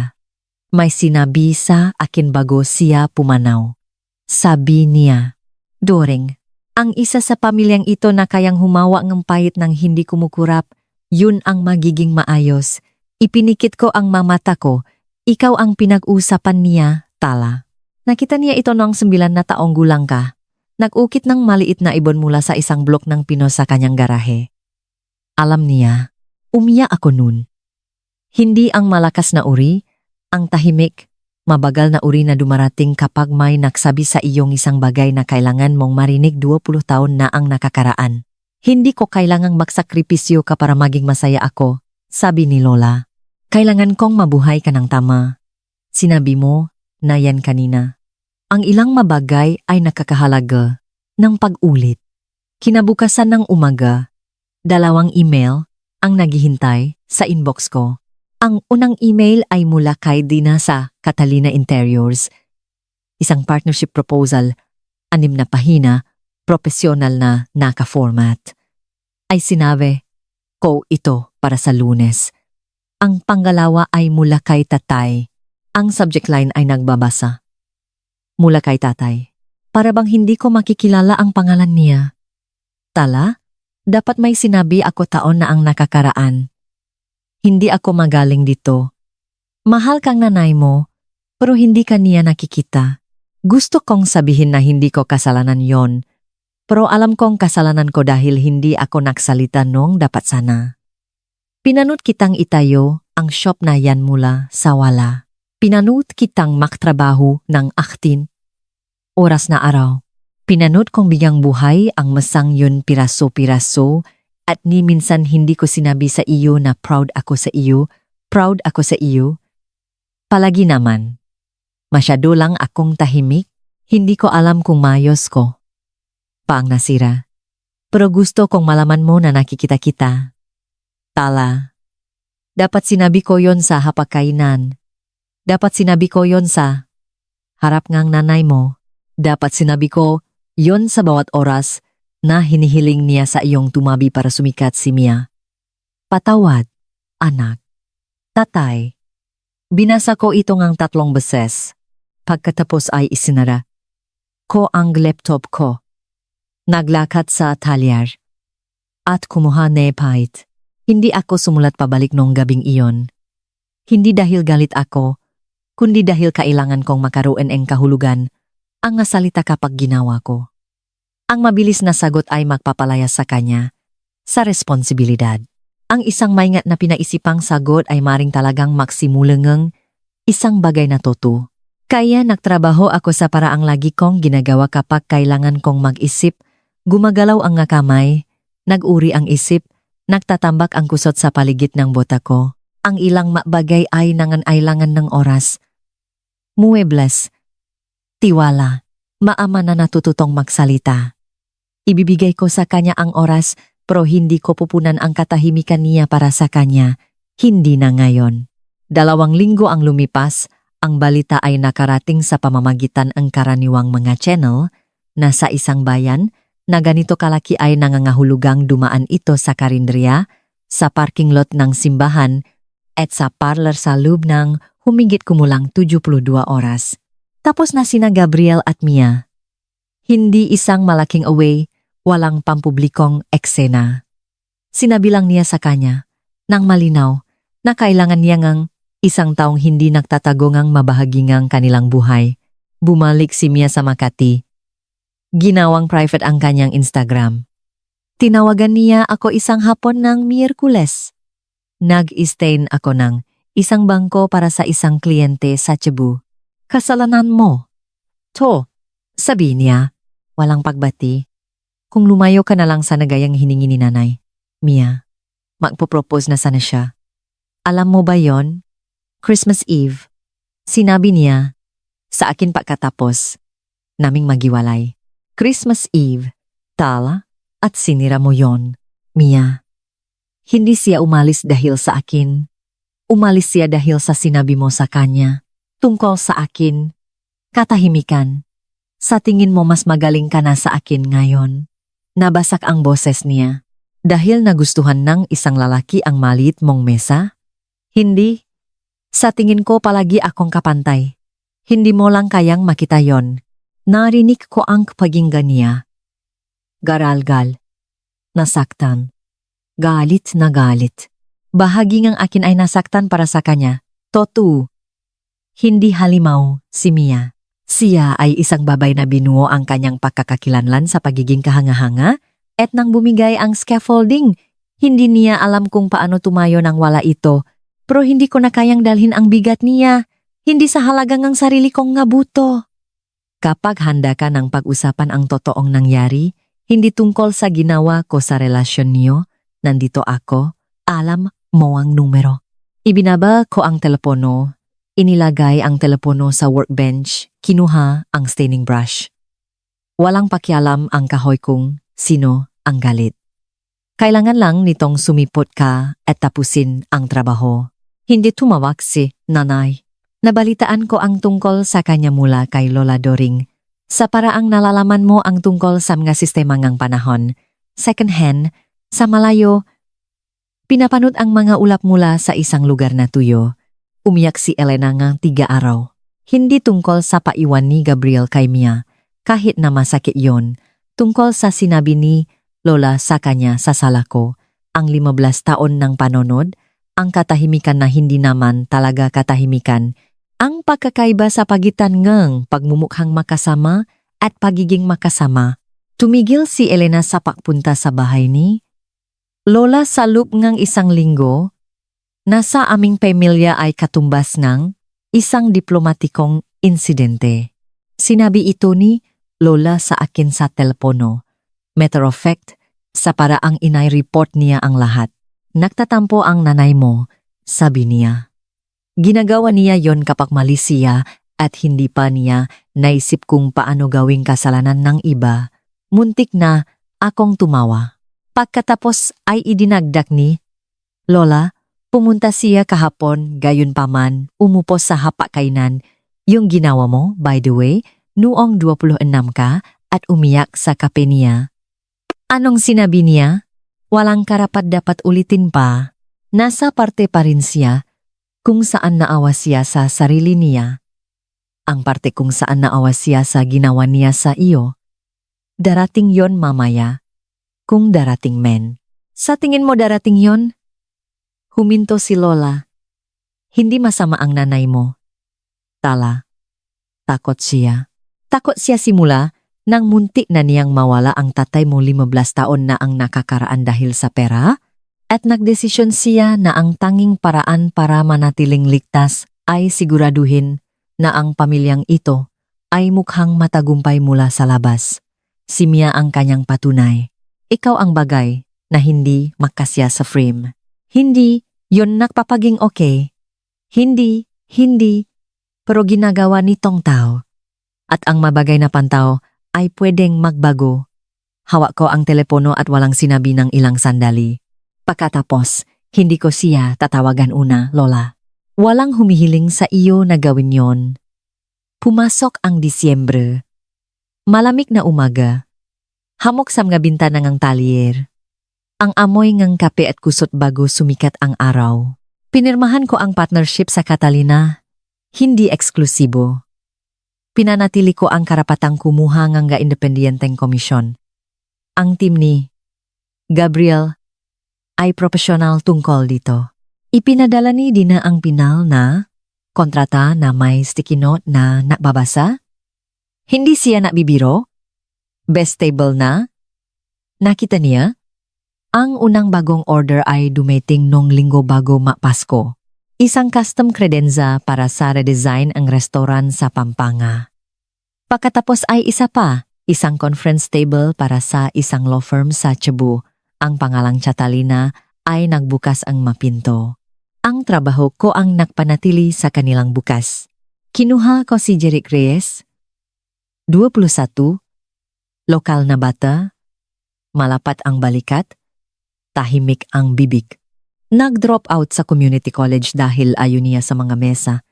May sinabi sa akin bago siya pumanaw. Sabi niya, Doring, ang isa sa pamilyang ito na kayang humawa ng pahit ng hindi kumukurap, yun ang magiging maayos. Ipinikit ko ang mamata ko. Ikaw ang pinag-usapan niya, Tala. Nakita niya ito noong 9 na taong gulang ka. Nag-ukit ng maliit na ibon mula sa isang blok ng pino sa kanyang garahe. Alam niya, umiyak ako nun. Hindi ang malakas na uri, ang tahimik, mabagal na uri na dumarating kapag may nagsabi sa iyong isang bagay na kailangan mong marinig 20 taon na ang nakakaraan. Hindi ko kailangang magsakripisyo ka para maging masaya ako, sabi ni Lola. Kailangan kong mabuhay ka ng tama. Sinabi mo na yan kanina. Ang ilang mabagay ay nakakahalaga ng pag-ulit. Kinabukasan ng umaga, 2 email ang naghihintay sa inbox ko. Ang unang email ay mula kay Dina sa Catalina Interiors. Isang partnership proposal, 6 na pahina, profesional na naka-format. Ay sinabi ko ito para sa Lunes. Ang pangalawa ay mula kay Tatay. Ang subject line ay nagbabasa. Mula kay Tatay. Para bang hindi ko makikilala ang pangalan niya. Tala, dapat may sinabi ako taon na ang nakakaraan. Hindi ako magaling dito. Mahal kang nanay mo, pero hindi ka niya nakikita. Gusto kong sabihin na hindi ko kasalanan yon, pero alam kong kasalanan ko dahil hindi ako nagsalita nung dapat sana. Pinanut kitang itayo ang shop na yan mula sa wala. Pinanut kitang maktrabaho ng 18 oras na araw. Pinanut kong bigyang buhay ang masang yun piraso-piraso at ni minsan hindi ko sinabi sa iyo na proud ako sa iyo, proud ako sa iyo. Palagi naman. Masyado lang akong tahimik, hindi ko alam kung mayos ko. Paang nasira. Pero gusto kong malaman mo na nakikita kita. Tala. Dapat sinabi ko yon sa hapagkainan. Dapat sinabi ko yon sa harap ngang nanay mo. Dapat sinabi ko yon sa bawat oras na hinihiling niya sa iyong tumabi para sumikat si Mia. Patawad, anak. Tatay. Binasa ko ito ngang 3 beses. Pagkatapos ay isinara ko ang laptop ko. Naglakad sa talyar. At kumuha nepahit. Hindi ako sumulat pabalik noong gabing iyon. Hindi dahil galit ako, kundi dahil kailangan kong makaroon ng kahulugan ang nasalita kapag ginawa ko. Ang mabilis na sagot ay magpapalaya sa kanya sa responsibilidad. Ang isang maingat na pinaisipang sagot ay maring talagang maksimulangang isang bagay na totoo. Kaya nagtrabaho ako sa paraang lagi kong ginagawa kapag kailangan kong mag-isip, gumagalaw ang kamay, nag-uri ang isip, nagtatambak ang kusot sa paligid ng bota ko. Ang ilang bagay ay nanganailangan ng oras. Muebles. Tiwala. Maama na natututong magsalita. Ibibigay ko sa kanya ang oras Pero hindi ko pupunan ang katahimikan niya para sa kanya. Hindi na ngayon. 2 linggo ang lumipas, ang balita ay nakarating sa pamamagitan ng karaniwang mga channel na sa isang bayan na ganito kalaki ay nangangahulugang dumaan ito sa karinderiya, sa parking lot ng simbahan at sa parlor sa loob ng humigit kumulang 72 oras. Tapos na sina Gabriel at Mia. Hindi isang malaking away, walang pampublikong eksena. Sinabi lang niya sa kanya, nang malinaw, na kailangan niya ngang isang taong hindi nagtatago ngang mabahagi ngang kanilang buhay. Bumalik si Mia sa Makati. Ginawang private ang kanyang Instagram. Tinawagan niya ako isang hapon ng Miyerkules. Nag-stain ako ng isang bangko para sa isang kliyente sa Cebu. Kasalanan mo. To, sabi niya, walang pagbati. Kung lumayo ka na lang sa nagayang hiningi ni nanay. Mia, magpo-propose na sana siya. Alam mo ba yon? Christmas Eve. Sinabi niya, sa akin pagkatapos, naming magiwalay. Christmas Eve, tala, at sinira mo yon, Mia. Hindi siya umalis dahil sa akin. Umalis siya dahil sa sinabi mo sa kanya. Tungkol sa akin. Katahimikan. Sa tingin mo mas magaling ka na sa akin ngayon. Nabasak ang boses niya. Dahil nagustuhan ng isang lalaki ang maliit mong mesa? Hindi. Sa tingin ko palagi akong kapantay. Hindi mo lang kayang makita yon. Narinig ko ang paginggan niya. Garalgal. Nasaktan. Galit na galit. Bahagi ng akin ay nasaktan para sa kanya. Totu. Hindi halimaw si Mia. Siya ay isang babay na binuo ang kanyang pagkakakilanlan sa pagiging kahanga-hanga at nang bumigay ang scaffolding. Hindi niya alam kung paano tumayo nang wala ito. Pero hindi ko na kayang dalhin ang bigat niya. Hindi sa halagang ang sarili kong ngabuto. Kapag handa ka ng pag-usapan ang totoong nangyari, hindi tungkol sa ginawa ko sa relasyon niyo, nandito ako, alam mo ang numero. Ibinaba ko ang telepono, inilagay ang telepono sa workbench, kinuha ang staining brush. Walang pakialam ang kahoy kung sino ang galit. Kailangan lang nitong sumipot ka at tapusin ang trabaho. Hindi tumawag si nanay. Nabalitaan ko ang tungkol sa kanya mula kay Lola Doring. Sa paraang nalalaman mo ang tungkol sa mga sistema ngang panahon, second hand, sa malayo, pinapanood ang mga ulap mula sa isang lugar na tuyo. Umiyak si Elena ngang 3 araw. Hindi tungkol sa paiwan ni Gabriel kay Mia, kahit na masakit yon. Tungkol sa sinabi ni Lola sa kanya sa sala ko, ang 15 taon ng panonod, ang katahimikan na hindi naman talaga katahimikan, ang pagkakaiba sa pagitan ngang pagmumukhang makasama at pagiging makasama. Tumigil si Elena sa pagpunta sa bahay ni Lola sa loob ngang 1 linggo. Nasa aming pamilya ay katumbas ng isang diplomatikong insidente. Sinabi ito ni Lola sa akin sa telepono. Matter of fact, sa paraang inay-report niya ang lahat. Nagtatampo ang nanay mo, sabi niya. Ginagawa niya yon kapag mali siya at hindi pa niya naisip kung paano gawing kasalanan ng iba. Muntik na akong tumawa. Pagkatapos ay idinagdag ni Lola, pumunta siya kahapon, gayon pa man, umupos sa hapakainan. Yung ginawa mo, by the way, noong 26 ka at umiyak sa kape niya. Anong sinabi niya? Walang karapat dapat ulitin pa. Nasa parte pa rin siya kung saan naawa siya sa sarili niya. Ang parte kung saan naawa siya sa ginawa niya sa iyo. Darating yon mamaya. Kung darating men. Sa tingin mo darating yon? Huminto si Lola. Hindi masama ang nanay mo. Tala. Takot siya. Takot siya simula nang muntik na niyang mawala ang tatay mo 15 taon na ang nakakaraan dahil sa pera, at nagdesisyon siya na ang tanging paraan para manatiling ligtas ay siguraduhin na ang pamilyang ito ay mukhang matagumpay mula sa labas. Si Mia ang kanyang patunay. Ikaw ang bagay na hindi makasya sa frame. Hindi, yon nagpapaging okay. Hindi, pero ginagawa nitong tao. At ang mabagay na pantaw ay pwedeng magbago. Hawak ko ang telepono at walang sinabi ng ilang sandali. Pagkatapos, hindi ko siya tatawagan una, Lola. Walang humihiling sa iyo na gawin yon. Pumasok ang Disyembre. Malamig na umaga. Hamok sa mga bintana ng talyer. Ang amoy ng kape at kusot bago sumikat ang araw. Pinirmahan ko ang partnership sa Catalina. Hindi eksklusibo. Pinanatili ko ang karapatang kumuha ng independenteng komisyon. Ang team ni Gabriel ay profesional tungkol dito. Ipinadala ni Dina ang pinal na kontrata na may sticky note na nakbabasa. Hindi siya nakbibiro. Best table na. Nakita niya? Ang unang bagong order ay dumating nung linggo bago Pasko. Isang custom credenza para sa redesign ang restoran sa Pampanga. Pagkatapos ay isa pa, isang conference table para sa isang law firm sa Cebu. Ang pangalang Catalina ay nagbukas ang mapinto. Ang trabaho ko ang nagpanatili sa kanilang bukas. Kinuha ko si Jeric Reyes, 21, lokal na bata, malapat ang balikat, tahimik ang bibig. Nag-drop out sa community college dahil ayaw niya sa mga mesa.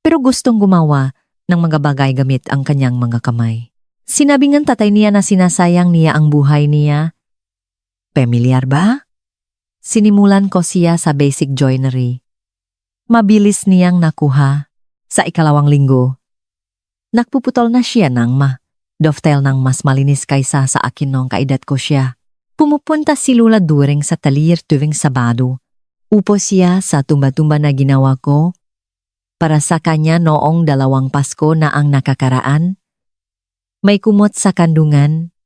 Pero gustong gumawa ng mga bagay gamit ang kanyang mga kamay. Sinabi ng tatay niya na sinasayang niya ang buhay niya. Pamilyar ba? Sinimulan ko siya sa basic joinery. Mabilis niyang nakuha. Sa ikalawang linggo, nagpuputol na siya ng dovetail ng mas malinis kaysa sa akin nung kaedad ko siya. Pumupunta si Lula during sa talyer tuwing Sabado. Upo siya sa tumba-tumba na ginawa ko para sa kanya noong 2 Pasko na ang nakakaraan. May kumot sa kandungan,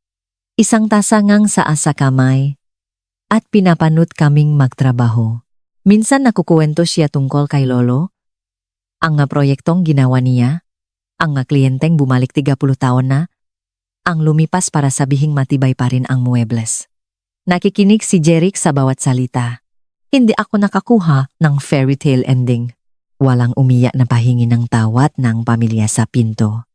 isang tasangang sa asa kamay, at pinapanot kaming magtrabaho. Minsan nakukuwento siya tungkol kay Lolo, ang proyektong ginawa niya, ang kliyenteng bumalik 30 taon na, ang lumipas para sabihing matibay pa rin ang muebles. Nakikinig si Jeric sa bawat salita. Hindi ako nakakuha ng fairy tale ending. Walang umiyak na pahingi ng tawat ng pamilya sa pinto.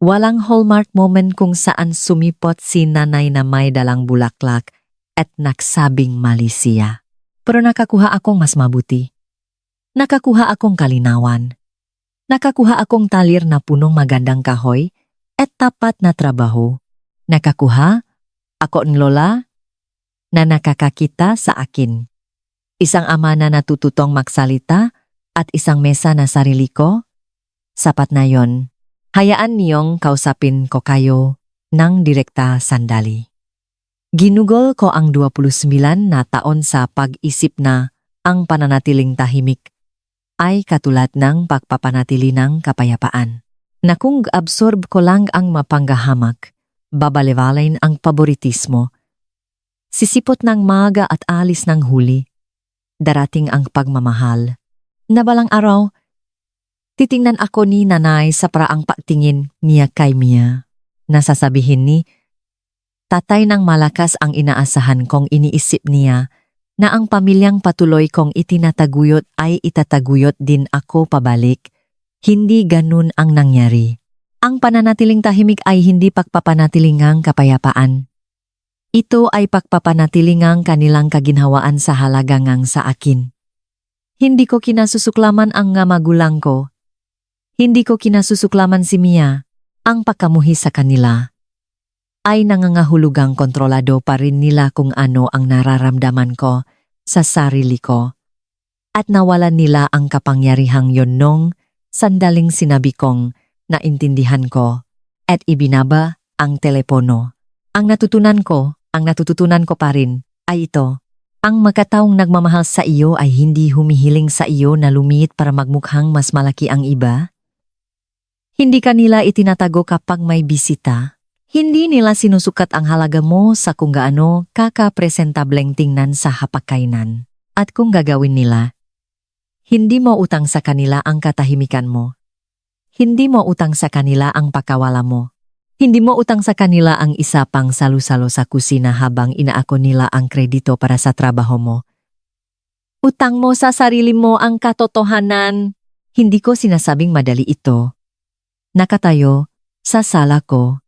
Walang hallmark moment kung saan sumipot si nanay na may dalang bulaklak at nagsabing mali siya. Pero nakakuha akong mas mabuti. Nakakuha akong kalinawan. Nakakuha akong talir na punong magandang kahoy at tapat na trabaho. Nakakuha ako ng Lola na nakakakita sa akin. Isang ama na natututong magsalita at isang mesa na sarili ko. Sapat na yon. Hayaan niyong kausapin ko kayo ng direkta sandali. Ginugol ko ang 29 na taon sa pag-isip na ang pananatiling tahimik ay katulad ng pagpapanatili ng kapayapaan. Na kung absorb ko lang ang mapanggahamak, babalewalain ang paboritismo. Sisipot ng maga at alis ng huli. Darating ang pagmamahal. Na balang araw, titingnan ako ni nanay sa paraang pagtingin niya kay Mia. Nasasabihin ni, tatay ng malakas ang inaasahan kong iniisip niya na ang pamilyang patuloy kong itinataguyod ay itataguyod din ako pabalik. Hindi ganun ang nangyari. Ang pananatiling tahimik ay hindi pagpapanatilingang kapayapaan. Ito ay pagpapanatilingang kanilang kaginhawaan sa halagangang sa akin. Hindi ko kinasusuklaman ang nga magulang ko. Hindi ko kinasusuklaman si Mia. Ang pagkamuhi sa kanila ay nangangahulugang kontrolado pa rin nila kung ano ang nararamdaman ko sa sarili ko. At nawalan nila ang kapangyarihang yon nung sandaling sinabi kong naintindihan ko at ibinaba ang telepono. Ang natututunan ko pa rin ay ito. Ang magkataong nagmamahal sa iyo ay hindi humihiling sa iyo na lumiit para magmukhang mas malaki ang iba. Hindi kanila itinatago kapag may bisita. Hindi nila sinusukat ang halaga mo sa kung gaano kakapresentableng tingnan sa hapagkainan. At kung gagawin nila, hindi mo utang sa kanila ang katahimikan mo. Hindi mo utang sa kanila ang pakawala mo. Hindi mo utang sa kanila ang isa pang salu-salo sa kusina habang inaako nila ang kredito para sa trabaho mo. Utang mo sa sarili mo ang katotohanan. Hindi ko sinasabing madali ito. Nakatayo sa sala ko.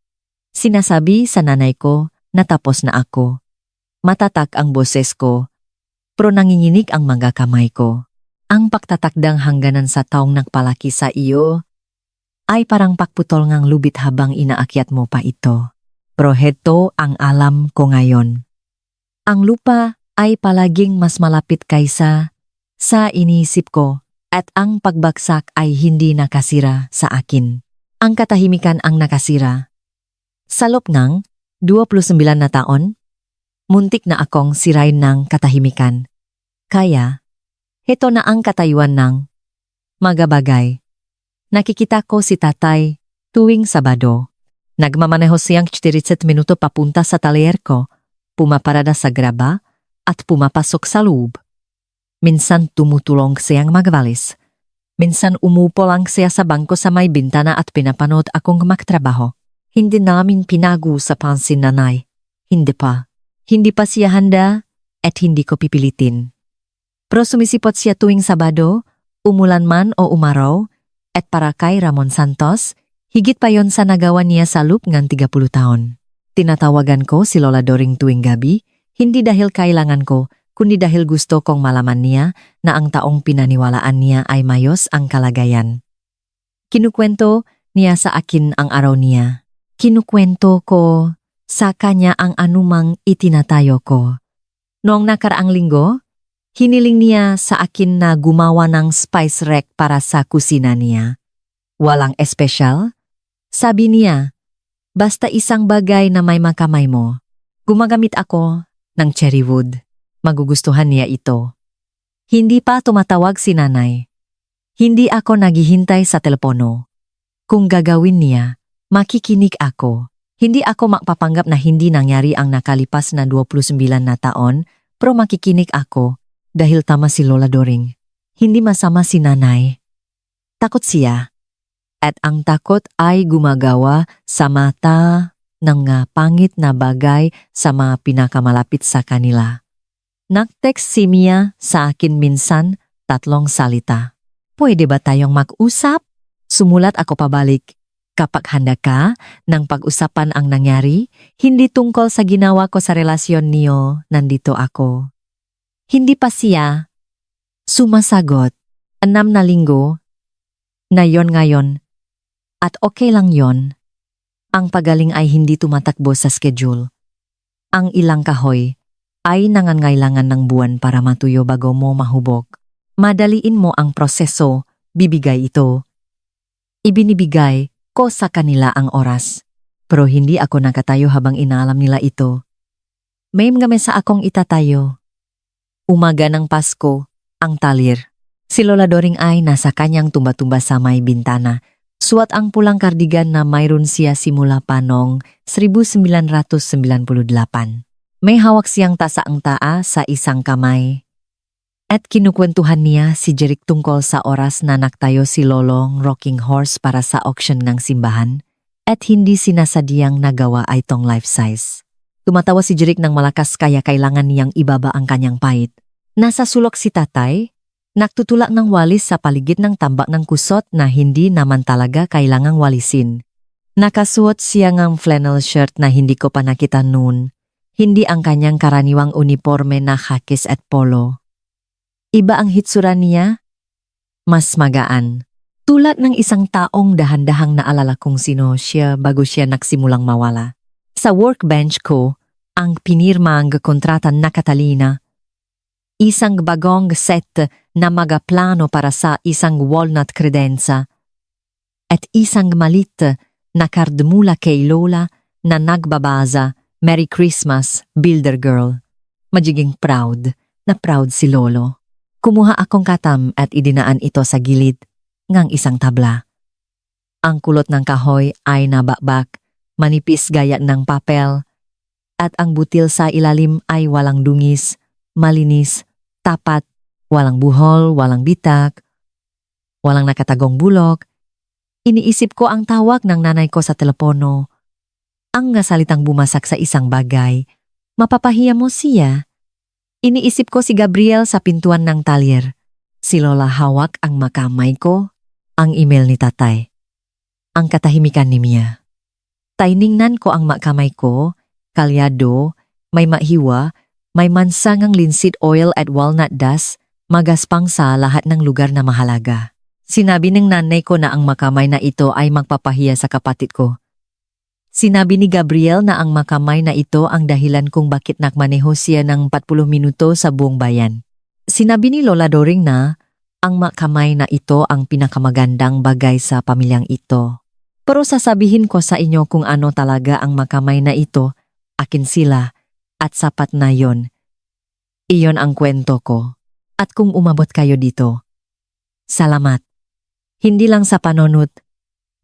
Sinasabi sa nanay ko natapos na ako. Matatak ang boses ko, pero nanginginig ang mga kamay ko. Ang pagtatakdang hangganan sa taong nagpalaki sa iyo ay parang pakputol ngang lubit habang inaakyat mo pa ito. Pero heto ang alam ko ngayon. Ang lupa ay palaging mas malapit kaysa sa iniisip ko at ang pagbagsak ay hindi nakasira sa akin. Ang katahimikan ang nakasira. Sa loob ng 29 na taon, muntik na akong sirain ng katahimikan. Kaya, heto na ang katayuan ng mga bagay. Nakikita ko si tatay tuwing Sabado. Nagmamaneho siyang 40 minuto papunta sa talyer ko, pumaparada sa graba at pumapasok sa loob. Minsan tumutulong siyang magwalis. Minsan umupo lang siya sa bangko sa may bintana at pinapanood akong magtrabaho. Hindi namin pinag-uusapan si nanay. Hindi pa. Hindi pa siya handa at hindi ko pipilitin. Pero sumisipot siya tuwing Sabado, umulan man o umaraw, at para kay Ramon Santos, higit pa yon sa nagawa niya sa loob ng 30 taon. Tinatawagan ko si Lola Doring tuwing gabi, hindi dahil kailangan ko, kundi dahil gusto kong malaman niya na ang taong pinaniwalaan niya ay mayos ang kalagayan. Kinukwento niya sa akin ang araw niya. Kinukwento ko sa kanya ang anumang itinatayo ko. Noong nakaraang linggo, hiniling niya sa akin na gumawa ng spice rack para sa kusina niya. Walang espesyal? Sabi niya, basta isang bagay na may makamay mo. Gumagamit ako ng cherry wood. Magugustuhan niya ito. Hindi pa tumatawag si nanay. Hindi ako naghihintay sa telepono. Kung gagawin niya, makikinig ako. Hindi ako magpapanggap na hindi nangyari ang nakalipas na 29 na taon, pero makikinig ako. Dahil tama si Lola Doring, hindi masama si nanay. Takot siya. At ang takot ay gumagawa sa mata ng pangit na bagay sa mga pinakamalapit sa kanila. Nag-text si Mia sa akin minsan 3 salita. Pwede ba tayong mag-usap? Sumulat ako pabalik. Kapag handa ka ng pag-usapan ang nangyari, hindi tungkol sa ginawa ko sa relasyon niyo, nandito ako. Hindi pa siya sumasagot. 6 na linggo na yon ngayon at okay lang yon. Ang pagaling ay hindi tumatakbo sa schedule. Ang ilang kahoy ay nangangailangan ng buwan para matuyo bago mo mahubog. Madaliin mo ang proseso, bibigay ito. Ibinibigay ko sa kanila ang oras. Pero hindi ako nakatayo habang inaalam nila ito. May mga mesa akong itatayo. Umaga ng Pasko, ang talyer. Si Lola Doring ay nasa kanyang tumba-tumba sa may bintana. Suot ang pulang kardigan na mayroon siya simula pa noong 1998. May hawak siyang tasaang taa sa isang kamay. At kinukwentuhan niya si Jeric tungkol sa oras na naktayo si Lolong rocking horse para sa auction ng simbahan at hindi sinasadyang nagawa ay tong life size. Tumatawa si Jeric ng malakas kaya kailangan niyang ibaba ang kanyang pahit. Nasa sulok si tatay, nagtutulak ng walis sa paligid ng tambak ng kusot na hindi naman talaga kailangang walisin. Nakasuot siya ng flannel shirt na hindi ko pa nakita noon, hindi ang kanyang karaniwang uniforme na khakis at polo. Iba ang hitsura niya, mas magaan. Tulad ng isang taong dahan-dahang naalala kung sino siya bago siya nagsimulang mawala. Sa workbench ko, ang pinirmang kontrata na Catalina. Isang bagong set na mga plano para sa isang walnut kredensa. At isang malit na card mula kay Lola na nagbabasa, Merry Christmas, Builder Girl. Magiging proud na proud si Lolo. Kumuha akong katam at idinaan ito sa gilid ng isang tabla. Ang kulot ng kahoy ay nabakbak, manipis gaya ng papel, at ang butil sa ilalim ay walang dungis, malinis, tapat, walang buhol, walang bitak, walang nakatagong bulok. Iniisip ko ang tawag ng nanay ko sa telepono. Ang salitang bumasak sa isang bagay, mapapahiya mo siya. Iniisip ko si Gabriel sa pintuan ng talyer. Si Lola hawak ang makamay ko, ang email ni tatay. Ang katahimikan ni Mia. Tainingnan ko ang makamay ko kalyado, may mahiwa, may mansangang linseed oil at walnut dust, magaspang sa lahat ng lugar na mahalaga. Sinabi ng nanay ko na ang makamay na ito ay magpapahiya sa kapatid ko. Sinabi ni Gabriel na ang makamay na ito ang dahilan kung bakit nakmaneho siya ng 40 minuto sa buong bayan. Sinabi ni Lola Doring na ang makamay na ito ang pinakamagandang bagay sa pamilyang ito. Pero sasabihin ko sa inyo kung ano talaga ang makamay na ito, akin sila, at sapat na yon. Iyon ang kwento ko. At kung umabot kayo dito, salamat. Hindi lang sa panonot,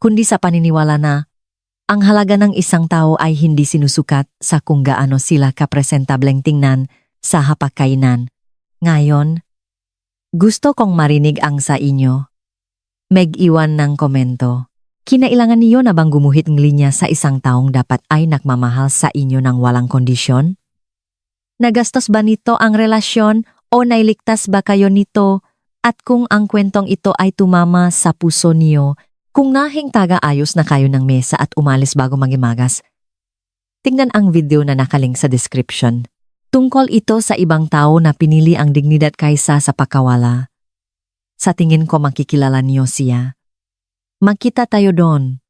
kundi sa paniniwala na ang halaga ng isang tao ay hindi sinusukat sa kung gaano sila kapresentableng tingnan sa hapagkainan. Ngayon, gusto kong marinig ang sa inyo. Mag-iwan ng komento. Kinailangan niyo na bang gumuhit ng linya sa isang taong dapat ay nakmamahal sa inyo ng walang kondisyon? Nagastos ba nito ang relasyon o nailigtas ba kayo nito? At kung ang kwentong ito ay tumama sa puso niyo, kung nahing taga-ayos na kayo ng mesa at umalis bago magimagas, tingnan ang video na nakalink sa description. Tungkol ito sa ibang tao na pinili ang dignidad kaysa sa pakawala. Sa tingin ko makikilala niyo siya. Magkita tayo doon.